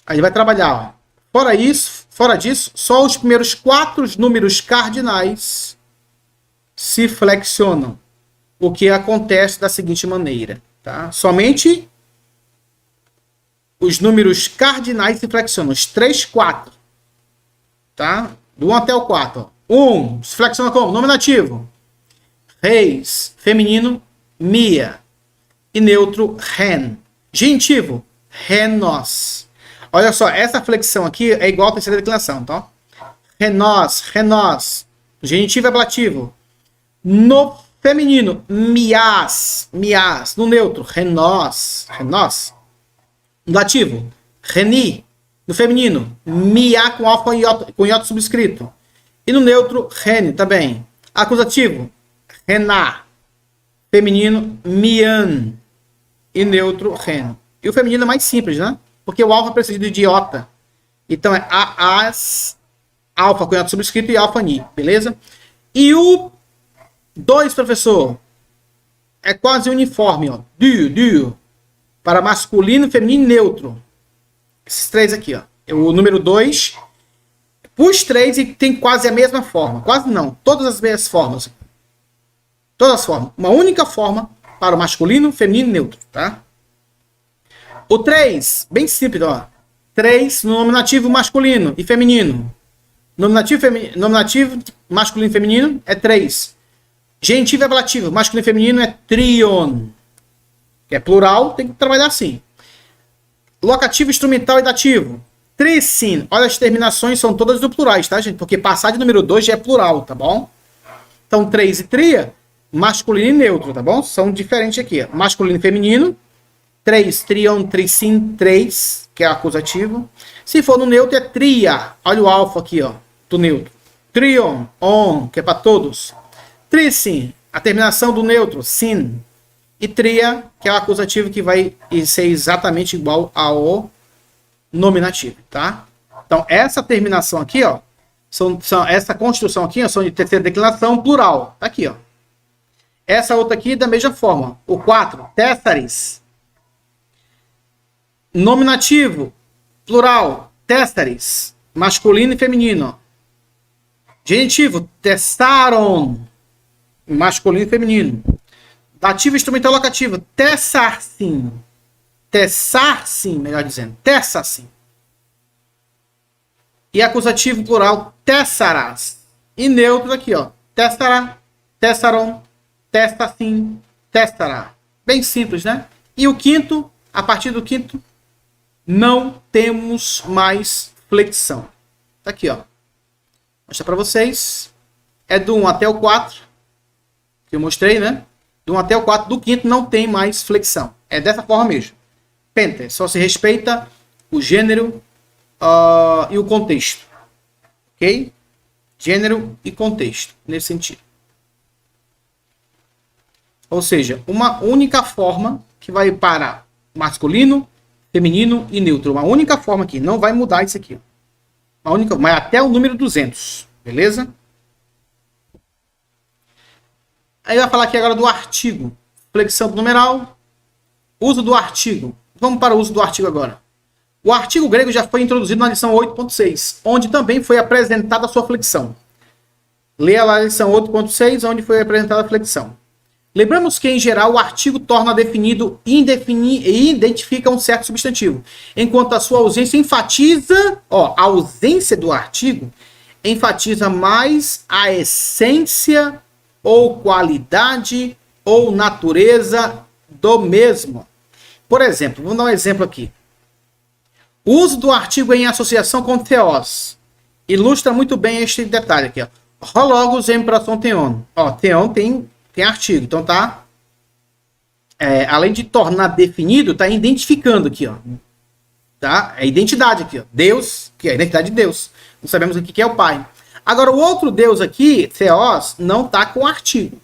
Aí vai trabalhar, ó. Fora disso, só os primeiros 4 números cardinais se flexionam. O que acontece da seguinte maneira, tá? Somente os números cardinais se flexionam, os 3, 4, tá? Do 1 até o 4. 1 se flexiona como? Nominativo. Reis, feminino, mia. E neutro, ren. Genitivo, renos. Olha só, essa flexão aqui é igual à terceira declinação, tá? Renos. Genitivo é ablativo. No feminino, mias. No neutro, renos. No dativo, reni. No feminino, mia com alfa com iota subscrito. E no neutro, rene também. Acusativo, rená. Feminino, mian. E neutro, ren. E o feminino é mais simples, né? Porque o alfa é precedido de iota. Então é as, alfa com iota subscrito e alfa ni, beleza? E o 2, professor, é quase uniforme, ó. Du. Para masculino, feminino e neutro. Esses 3 aqui, ó. O número 2. Os 3 tem quase a mesma forma. Quase não. Todas as mesmas formas. Todas as formas. Uma única forma para o masculino, feminino e neutro, tá? O 3, bem simples, ó. 3 no nominativo masculino e feminino. Nominativo masculino e feminino é 3. Genitivo e ablativo, masculino e feminino é trion. Que é plural, tem que trabalhar assim. Locativo, instrumental e dativo. Tricin. Olha, as terminações são todas do plurais, tá, gente? Porque passar de número 2 já é plural, tá bom? Então, 3 e tria, masculino e neutro, tá bom? São diferentes aqui. Ó. Masculino e feminino. 3, trion, tricin, 3, que é acusativo. Se for no neutro, é tria. Olha o alfa aqui, ó, do neutro. Trion, on, que é para todos. Tricin, a terminação do neutro, sin. E tria, que é o acusativo que vai ser exatamente igual ao nominativo, tá? Então, essa terminação aqui, ó, essa construção aqui, ó, são de terceira declinação plural. Tá aqui, ó. Essa outra aqui, da mesma forma. O 4, tessaris. Nominativo, plural, tessaris. Masculino e feminino. Genitivo, testaron. Masculino e feminino. Dativo, instrumental, locativo. Tessarsim. Tessarsim, melhor dizendo. Tessarsim. E acusativo, plural, tessarás. E neutro aqui, ó. Tessará, tessaron, tessarsim, tessará. Bem simples, né? E o quinto, a partir do quinto, não temos mais flexão. Tá aqui, ó. Vou mostrar para vocês. É do 1 até o 4. Que eu mostrei, né? Do 1 até o 4. Do quinto não tem mais flexão. É dessa forma mesmo. Pente. Só se respeita o gênero e o contexto. Ok? Gênero e contexto. Nesse sentido. Ou seja, uma única forma que vai para masculino, feminino e neutro. Uma única forma aqui. Não vai mudar isso aqui. Uma única, mas até o número 200. Beleza? Aí vai falar aqui agora do artigo. Flexão do numeral. Uso do artigo. Vamos para o uso do artigo agora. O artigo grego já foi introduzido na lição 8.6, onde também foi apresentada a sua flexão. Leia lá a lição 8.6, onde foi apresentada a flexão. Lembramos que, em geral, o artigo torna definido e identifica um certo substantivo, enquanto a sua ausência enfatiza, a ausência do artigo enfatiza mais a essência ou qualidade ou natureza do mesmo. Por exemplo, vamos dar um exemplo aqui. O uso do artigo em associação com theos ilustra muito bem este detalhe aqui. Hologos em pração theon. Theon tem artigo, então tá, além de tornar definido, tá identificando aqui, ó, tá? É identidade aqui, ó, Deus, que é a identidade de Deus. Não sabemos aqui que é o Pai. Agora o outro Deus aqui, Theos, não tá com artigo.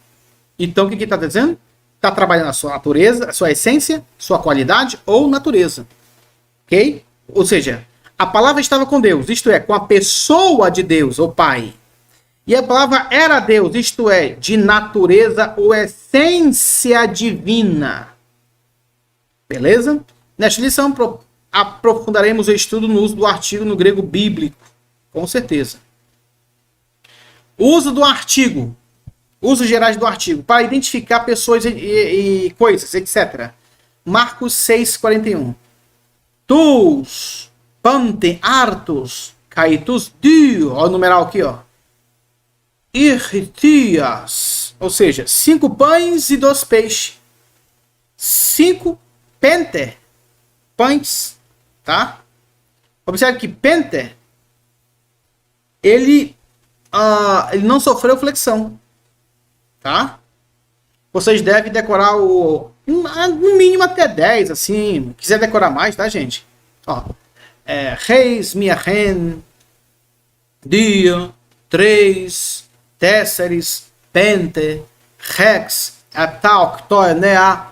Então o que tá dizendo? Tá trabalhando a sua natureza, a sua essência, sua qualidade ou natureza, ok? Ou seja, a palavra estava com Deus, isto é, com a pessoa de Deus, o Pai. E a palavra era Deus, isto é, de natureza ou essência divina. Beleza? Nesta lição, aprofundaremos o estudo no uso do artigo no grego bíblico. Com certeza. Uso do artigo. Usos gerais do artigo. Para identificar pessoas e coisas, etc. Marcos 6,41. Tus, pante, artus, caitus, dio. Olha o numeral aqui, ó. Irtias, ou seja, 5 pães e 2 peixes. 5 pente, pães, tá? Observe que pente, ele não sofreu flexão, tá? Vocês devem decorar no mínimo até 10, assim. Quiser decorar mais, tá, gente? Reis, miahen, dia, 3, tesseris, pente, rex, heptal, ctoe, nea,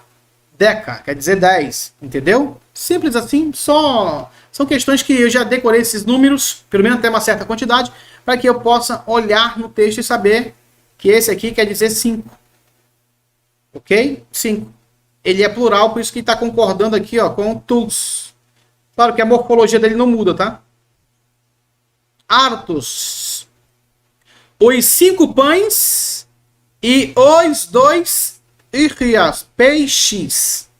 deca, quer dizer 10, entendeu? Simples assim, só são questões que eu já decorei esses números, pelo menos até uma certa quantidade, para que eu possa olhar no texto e saber que esse aqui quer dizer 5. Ok? 5. Ele é plural, por isso que está concordando aqui, ó, com tus. Claro que a morfologia dele não muda, tá? Artus. Os 5 pães e os 2 irtias, peixes.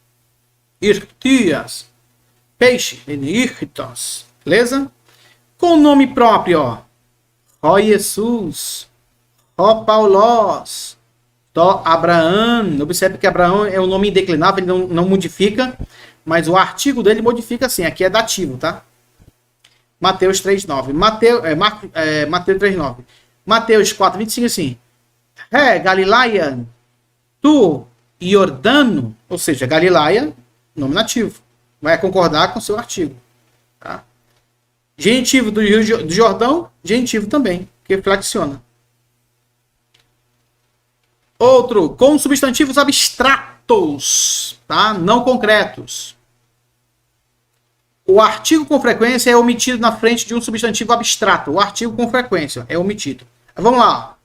Irtias, peixe, irtos, beleza? Com o nome próprio, ó. Ó Jesus, ó Paulos, ó Abraão. Observe que Abraão é um nome indeclinável, ele não modifica, mas o artigo dele modifica assim, aqui é dativo, tá? Mateus 3,9. Mateus 3,9. Mateus 4,25 assim. Galileia, tu, Jordano, ou seja, Galileia, nominativo. Vai concordar com o seu artigo. Tá? Genitivo do Rio do Jordão, genitivo também, que flexiona. Outro, com substantivos abstratos, tá? Não concretos. O artigo com frequência é omitido na frente de um substantivo abstrato. O artigo com frequência é omitido. Vamos lá.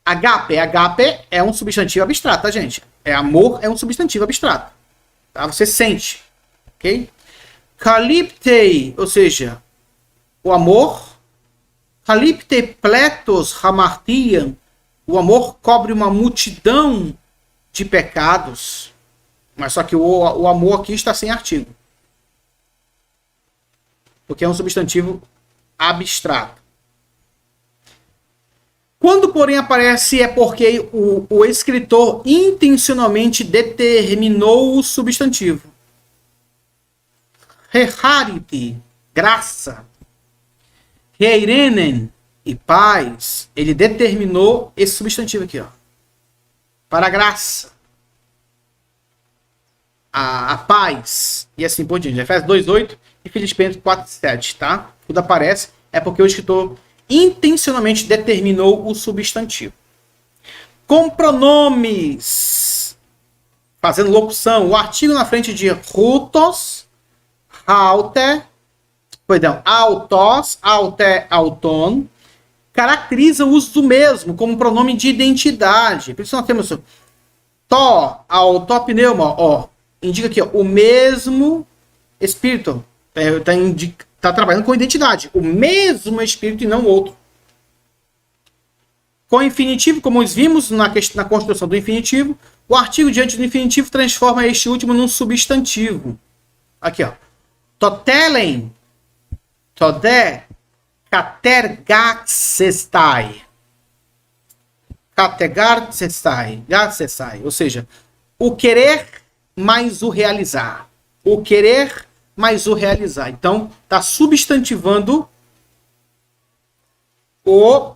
Agape. Agape é um substantivo abstrato, tá, gente? Amor é um substantivo abstrato. Tá? Você sente. Ok? Kaliptei, ou seja, o amor. Kalipte pletos hamartiam. O amor cobre uma multidão de pecados. Mas só que o amor aqui está sem artigo. Porque é um substantivo abstrato. Quando, porém, aparece é porque o escritor intencionalmente determinou o substantivo. Rechariti, graça. Reirenen, e paz. Ele determinou esse substantivo aqui, ó. Para a graça. A paz. E assim por diante. Efésios 2,8 e Filipenses 4,7, tá? Tudo aparece é porque o escritor intencionalmente determinou o substantivo. Com pronomes, fazendo locução, o artigo na frente de rutos, autos, auton, caracteriza o uso do mesmo como pronome de identidade. Por isso nós temos to, autopneuma, ó, indica aqui, ó, o mesmo espírito. Está trabalhando com identidade. O mesmo espírito e não outro. Com o infinitivo, como nós vimos na construção do infinitivo, o artigo diante do infinitivo transforma este último num substantivo. Aqui, ó. Totelen, todé, catergaxestai. Catergaxestai. Ou seja, o querer mais o realizar. O querer mais o realizar. Então, está substantivando o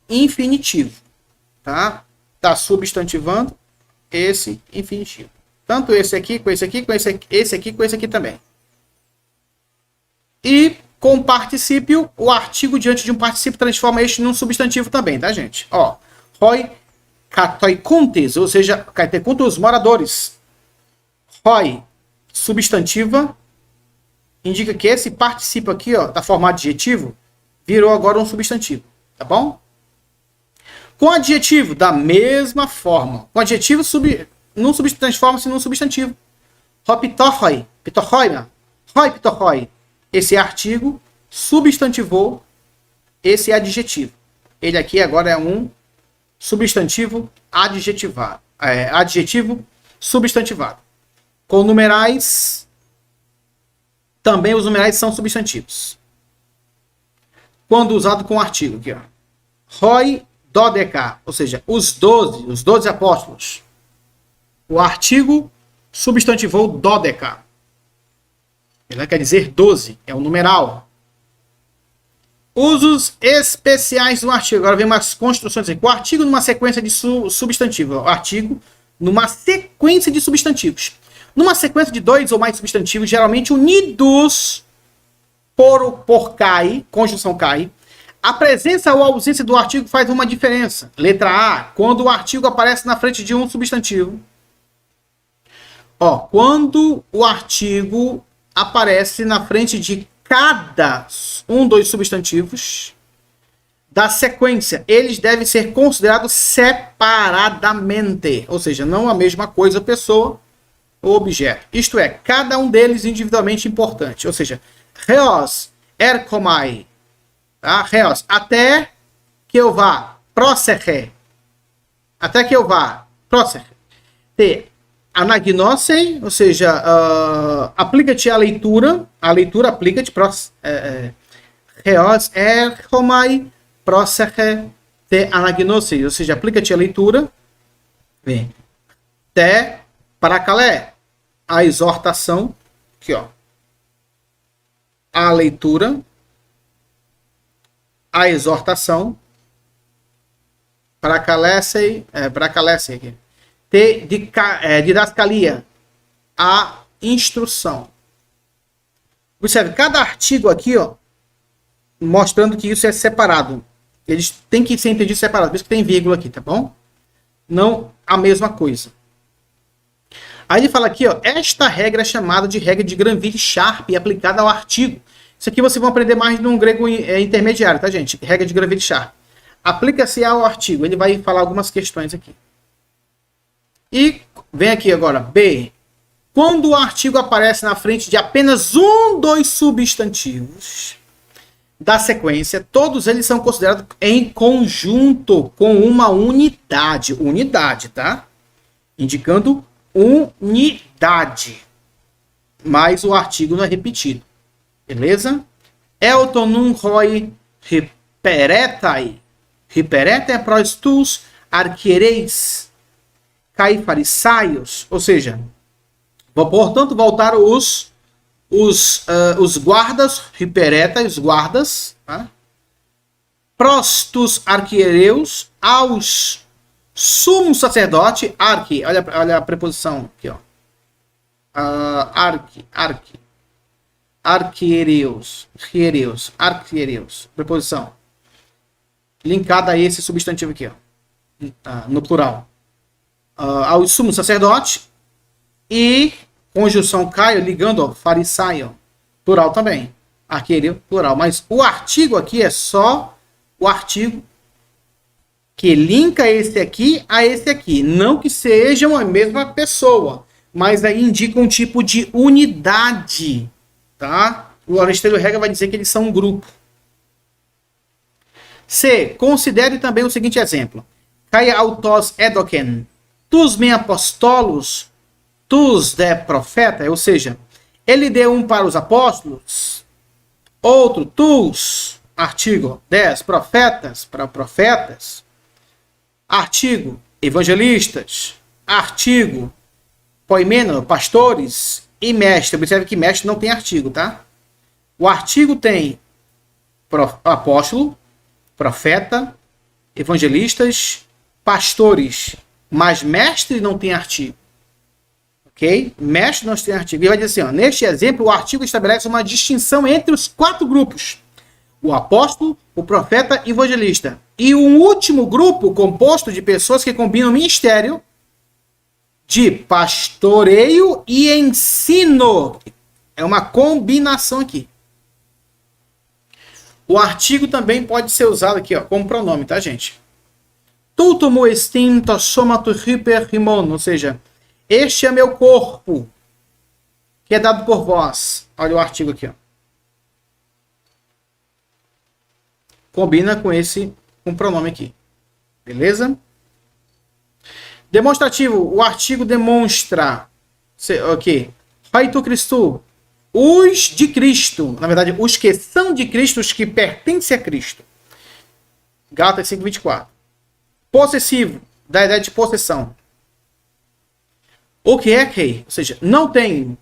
infinitivo. Tá? Está substantivando esse infinitivo. Tanto esse aqui, com esse aqui, com esse aqui, com esse aqui também. E com particípio, o artigo diante de um particípio transforma este num substantivo também, tá, gente? Ó, roi katoikuntes, ou seja, katoikuntes, os moradores. Roi, substantiva, indica que esse particípio aqui, ó, da forma adjetivo, virou agora um substantivo, tá bom? Com adjetivo, da mesma forma. Com adjetivo, transforma-se num substantivo. Hopitohoi, pitohoima, hoi pitohoi. Esse artigo substantivou esse adjetivo. Ele aqui agora é um substantivo adjetivado. Adjetivo substantivado. Com numerais, também os numerais são substantivos. Quando usado com artigo, aqui, ó. Roi dodeca, ou seja, os 12 apóstolos. O artigo substantivou dodeca. Ele quer dizer 12, é um numeral. Usos especiais do artigo. Agora vem umas construções aqui. O artigo numa sequência de substantivo. O artigo numa sequência de substantivos. Numa sequência de 2 ou mais substantivos, geralmente unidos por cai, conjunção cai, a presença ou a ausência do artigo faz uma diferença. Letra A, quando o artigo aparece na frente de um substantivo. Ó, quando o artigo aparece na frente de cada um dos substantivos da sequência, eles devem ser considerados separadamente, ou seja, não a mesma coisa, pessoa ou objeto. Isto é, cada um deles individualmente importante, ou seja, reos, erkomai, tá? Reos, até que eu vá, proseche, até que eu vá, proseche, anagnosei, ou seja, aplica-te a leitura aplica-te, reos, erkomai, prosege te anagnosis, ou seja, aplica-te a leitura. Vem. Te parakalé, a exortação. Aqui, ó. A leitura. A exortação. Parakalese aqui. Te didascalia, a instrução. Observe, cada artigo aqui, ó, mostrando que isso é separado. Eles têm que ser entendidos separados, por isso que tem vírgula aqui, tá bom? Não a mesma coisa. Aí ele fala aqui, ó, esta regra é chamada de regra de Granville-Sharp e aplicada ao artigo. Isso aqui vocês vão aprender mais no grego intermediário, tá, gente? Regra de Granville-Sharp. Aplica-se ao artigo. Ele vai falar algumas questões aqui. E vem aqui agora, B. Quando o artigo aparece na frente de apenas dos substantivos da sequência, todos eles são considerados em conjunto com uma unidade. Unidade, tá? Indicando unidade. Mas o artigo não é repetido. Beleza? Elton num roi riperetai. Riperetai pros tus arquiereis cai farisaios. Ou seja, portanto, voltaram os guardas, riperetai, os guardas, tá? Prostus arquiereus, aos sumo sacerdote, arque, olha a preposição aqui, ó. Arquiereus, preposição. Linkada a esse substantivo aqui, ó, no plural. Ao sumo sacerdote e conjunção Caio, ligando, ó, farisaio, plural também. Arqueireu, plural. Mas o artigo aqui é só o artigo que linka esse aqui a esse aqui. Não que sejam a mesma pessoa, mas aí indica um tipo de unidade, tá? O Laurence Taylor Rega vai dizer que eles são um grupo. C. Considere também o seguinte exemplo. Kai autos edoken, tus me apostolos, tus de profeta, ou seja, ele deu um para os apóstolos, outro tus, artigo 10, profetas para profetas, artigo evangelistas, artigo poimeno, pastores e mestre. Observe que mestre não tem artigo, tá? O artigo tem apóstolo, profeta, evangelistas, pastores, mas mestre não tem artigo. Ok? Mestre não tem artigo. Ele vai dizer assim, ó, neste exemplo, o artigo estabelece uma distinção entre os 4 grupos. O apóstolo, o profeta e o evangelista. E um último grupo composto de pessoas que combinam o ministério de pastoreio e ensino. É uma combinação aqui. O artigo também pode ser usado aqui, ó, como pronome, tá, gente? Tutumo extinto somato hyper rimon, ou seja, este é meu corpo, que é dado por vós. Olha o artigo aqui, ó. Combina com com o pronome aqui. Beleza? Demonstrativo, o artigo demonstra, ok, Haito Cristo, os de Cristo, na verdade, os que são de Cristo, os que pertencem a Cristo. Gálatas 5:24. Possessivo, da ideia de possessão. O que é que? Ou seja, não tem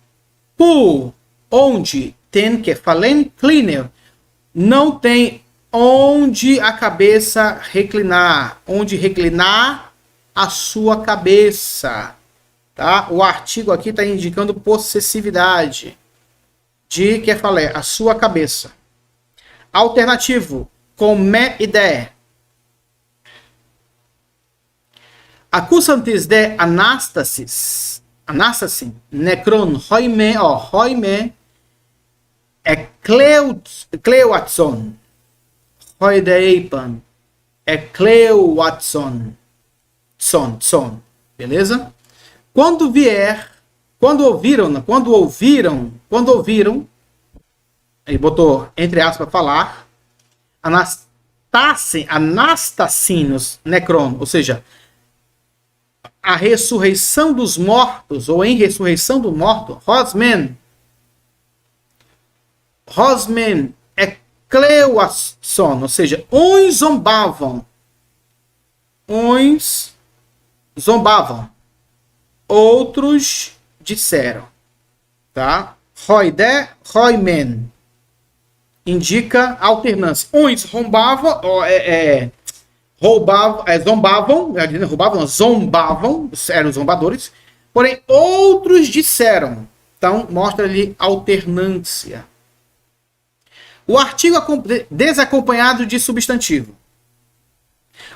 por onde tem que falen cleaner. Não tem onde a cabeça reclinar. Onde reclinar a sua cabeça. Tá? O artigo aqui está indicando possessividade. De que falei, a sua cabeça. Alternativo, come ideia. Acusantes de anastasis, necron, hoime, é cleuatson, hoideipan, é cleuatson, son, beleza? Quando ouviram, ele botou entre aspas falar, anastassinos, necron, ou seja, a ressurreição dos mortos, ou em ressurreição do morto, Rosman é cleuasson, ou seja, uns zombavam. Uns zombavam. Outros disseram. Tá? Roidé, roimen. Indica alternância. Uns zombavam, zombavam, eram zombadores, porém outros disseram. Então, mostra ali alternância. O artigo desacompanhado de substantivo.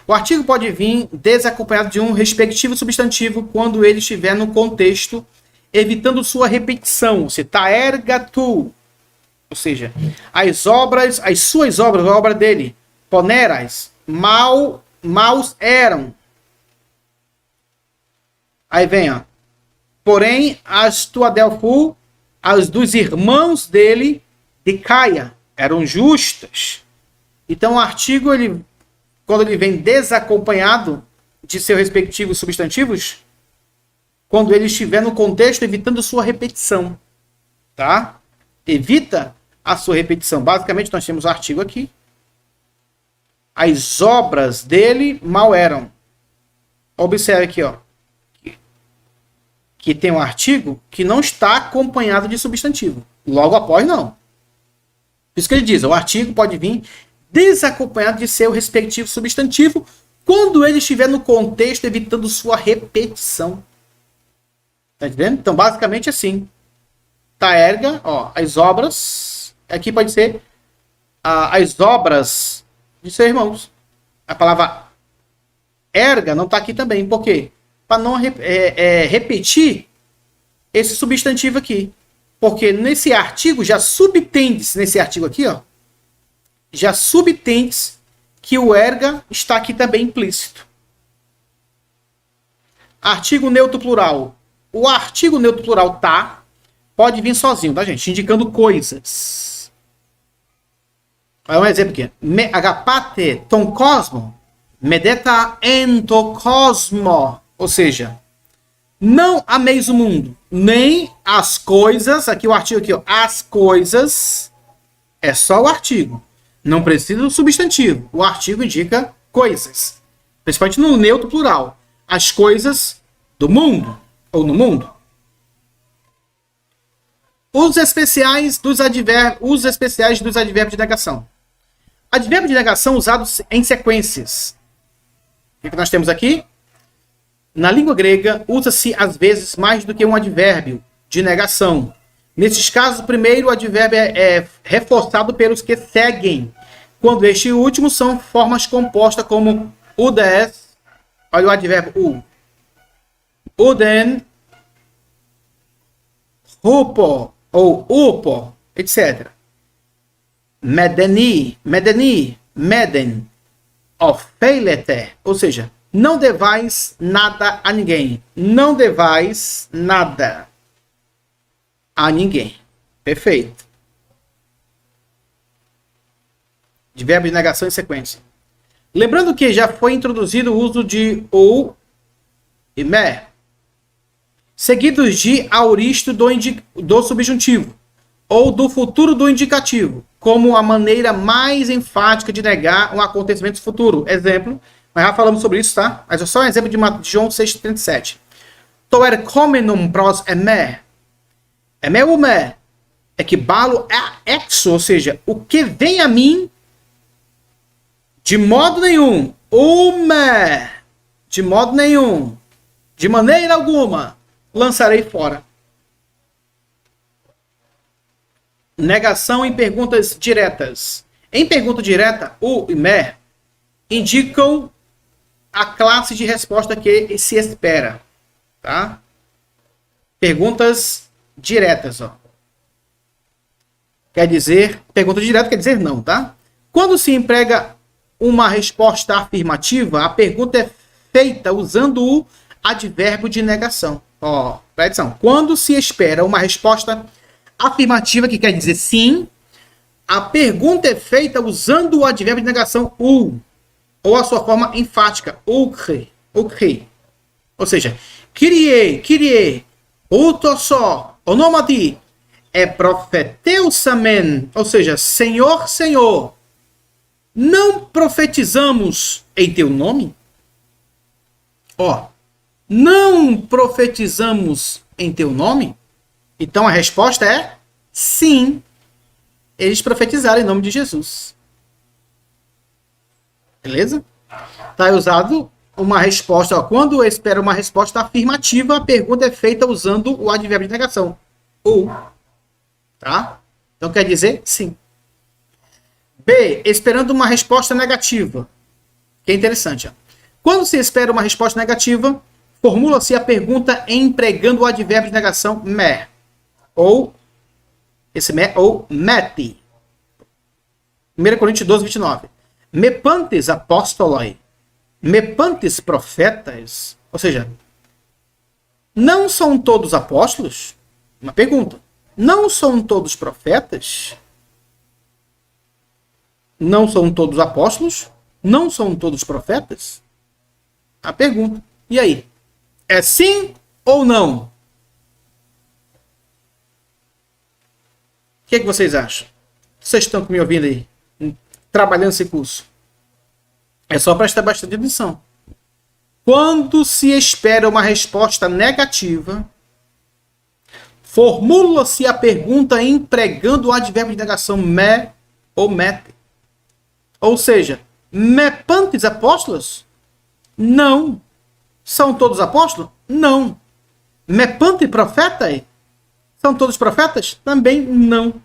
O artigo pode vir desacompanhado de um respectivo substantivo quando ele estiver no contexto, evitando sua repetição. Se taerga tu, ou seja, as suas obras, a obra dele, poneras, maus eram. Aí vem, ó. Porém, as tuadelfu, as dos irmãos dele, de Caia, eram justas. Então, o artigo, quando ele vem desacompanhado de seus respectivos substantivos, quando ele estiver no contexto, evitando sua repetição. Tá? Evita a sua repetição. Basicamente, nós temos o artigo aqui. As obras dele mal eram. Observe aqui, ó, que tem um artigo que não está acompanhado de substantivo. Logo após, não. Por isso que ele diz, o artigo pode vir desacompanhado de seu respectivo substantivo quando ele estiver no contexto, evitando sua repetição. Tá entendendo? Então, basicamente assim. Taerga, ó, as obras. Aqui pode ser as obras de seus irmãos. A palavra erga não está aqui também. Por quê? Para não repetir esse substantivo aqui. Porque nesse artigo já subtende-se, nesse artigo aqui, ó, já subtende-se que o erga está aqui também implícito. Artigo neutro plural. O artigo neutro plural tá pode vir sozinho, tá, gente? Indicando coisas. Olha um exemplo aqui. Agapate ton cosmo, medeta ento cosmo. Ou seja, não ameis o mundo, nem as coisas. Aqui o artigo aqui, ó, as coisas. É só o artigo. Não precisa do substantivo. O artigo indica coisas. Principalmente no neutro plural. As coisas do mundo. Ou no mundo. Usos especiais dos advérbios de negação. Advérbio de negação usados em sequências. O que nós temos aqui? Na língua grega, usa-se às vezes mais do que um advérbio de negação. Nesses casos, o primeiro advérbio é reforçado pelos que seguem, quando este último são formas compostas como udes, olha o advérbio u, uden, rupo ou upo, etc. Medeni, meden, ofeilete, ou seja, não devais nada a ninguém. Não devais nada a ninguém. Perfeito. De verbo de negação em sequência. Lembrando que já foi introduzido o uso de ou e me, seguidos de aoristo do subjuntivo, ou do futuro do indicativo, como a maneira mais enfática de negar um acontecimento futuro. Exemplo, nós já falamos sobre isso, tá? Mas é só um exemplo de João 6,37. Toer comenum pros eme. Eme o me. Equibalo a exo, ou seja, o que vem a mim, de modo nenhum. Ume. De modo nenhum. De maneira alguma. Lançarei fora. Negação em perguntas diretas. Em pergunta direta, o e me indicam a classe de resposta que se espera. Tá? Perguntas diretas. Ó. Quer dizer, pergunta direta quer dizer não. Tá? Quando se emprega uma resposta afirmativa, a pergunta é feita usando o advérbio de negação. Ó, presta atenção. Quando se espera uma resposta afirmativa, que quer dizer sim, a pergunta é feita usando o advérbio de negação ou a sua forma enfática, ukre. Ou seja, kyrie, utosso, onomati, é profeteusamen, ou seja, Senhor, Senhor, não profetizamos em teu nome? Ó, não profetizamos em teu nome? Então a resposta é sim, eles profetizaram em nome de Jesus. Beleza? Está usado uma resposta. Ó, quando eu espero uma resposta afirmativa, a pergunta é feita usando o advérbio de negação. Ou. Tá? Então quer dizer sim. B. Esperando uma resposta negativa. Que é interessante. Ó. Quando se espera uma resposta negativa, formula-se a pergunta empregando o advérbio de negação me. Ou. Esse me ou meti. 1 Coríntios 12, 29. Me pantes apostoloi. Me pantes profetas. Ou seja, não são todos apóstolos? Uma pergunta. Não são todos profetas? Não são todos apóstolos? Não são todos profetas? A pergunta. E aí? É sim ou não? O que vocês acham? Vocês estão me ouvindo aí? Trabalhando esse curso? É só prestar bastante atenção. Quando se espera uma resposta negativa, formula-se a pergunta empregando o advérbio de negação me ou mete. Ou seja, me pantes apóstolos? Não. São todos apóstolos? Não. Me pante profeta? São todos profetas? Também não.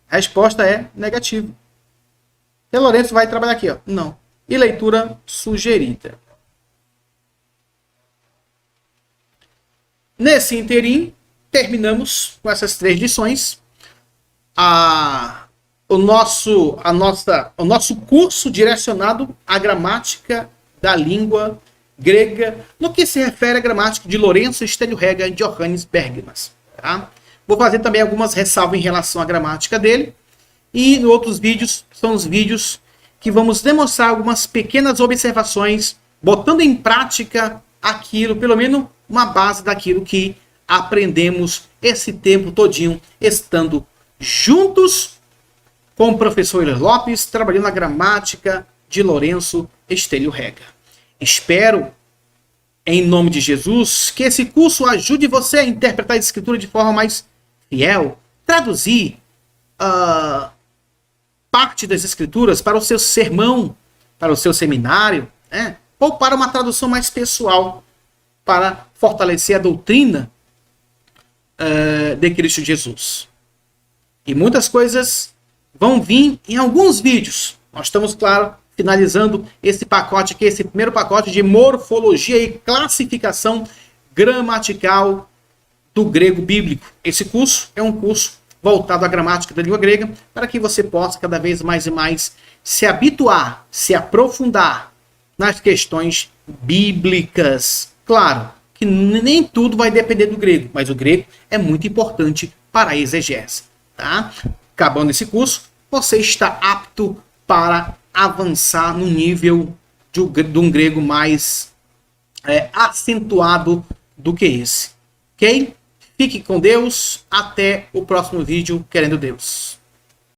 A resposta é negativa. E Lourenço vai trabalhar aqui, ó. Não. E leitura sugerida. Nesse interim, terminamos com essas 3 lições. O nosso curso direcionado à gramática da língua grega, no que se refere à gramática de Lourenço Estélio Rega e Johannes Bergmas. Tá? Vou fazer também algumas ressalvas em relação à gramática dele. E nos outros vídeos, são os vídeos que vamos demonstrar algumas pequenas observações, botando em prática aquilo, pelo menos uma base daquilo que aprendemos esse tempo todinho, estando juntos com o professor Euler Lopes, trabalhando a gramática de Lourenço Estélio Rega. Espero, em nome de Jesus, que esse curso ajude você a interpretar a escritura de forma mais fiel, traduzir parte das escrituras para o seu sermão, para o seu seminário, né? Ou para uma tradução mais pessoal, para fortalecer a doutrina de Cristo Jesus. E muitas coisas vão vir em alguns vídeos. Nós estamos, claro, finalizando esse pacote aqui, esse primeiro pacote de morfologia e classificação gramatical do grego bíblico. Esse curso é um curso voltado à gramática da língua grega, para que você possa cada vez mais e mais se habituar, se aprofundar nas questões bíblicas. Claro que nem tudo vai depender do grego, mas o grego é muito importante para a exegese. Tá? Acabando esse curso, você está apto para avançar no nível de um grego mais acentuado do que esse. Ok? Fique com Deus. Até o próximo vídeo, querendo Deus.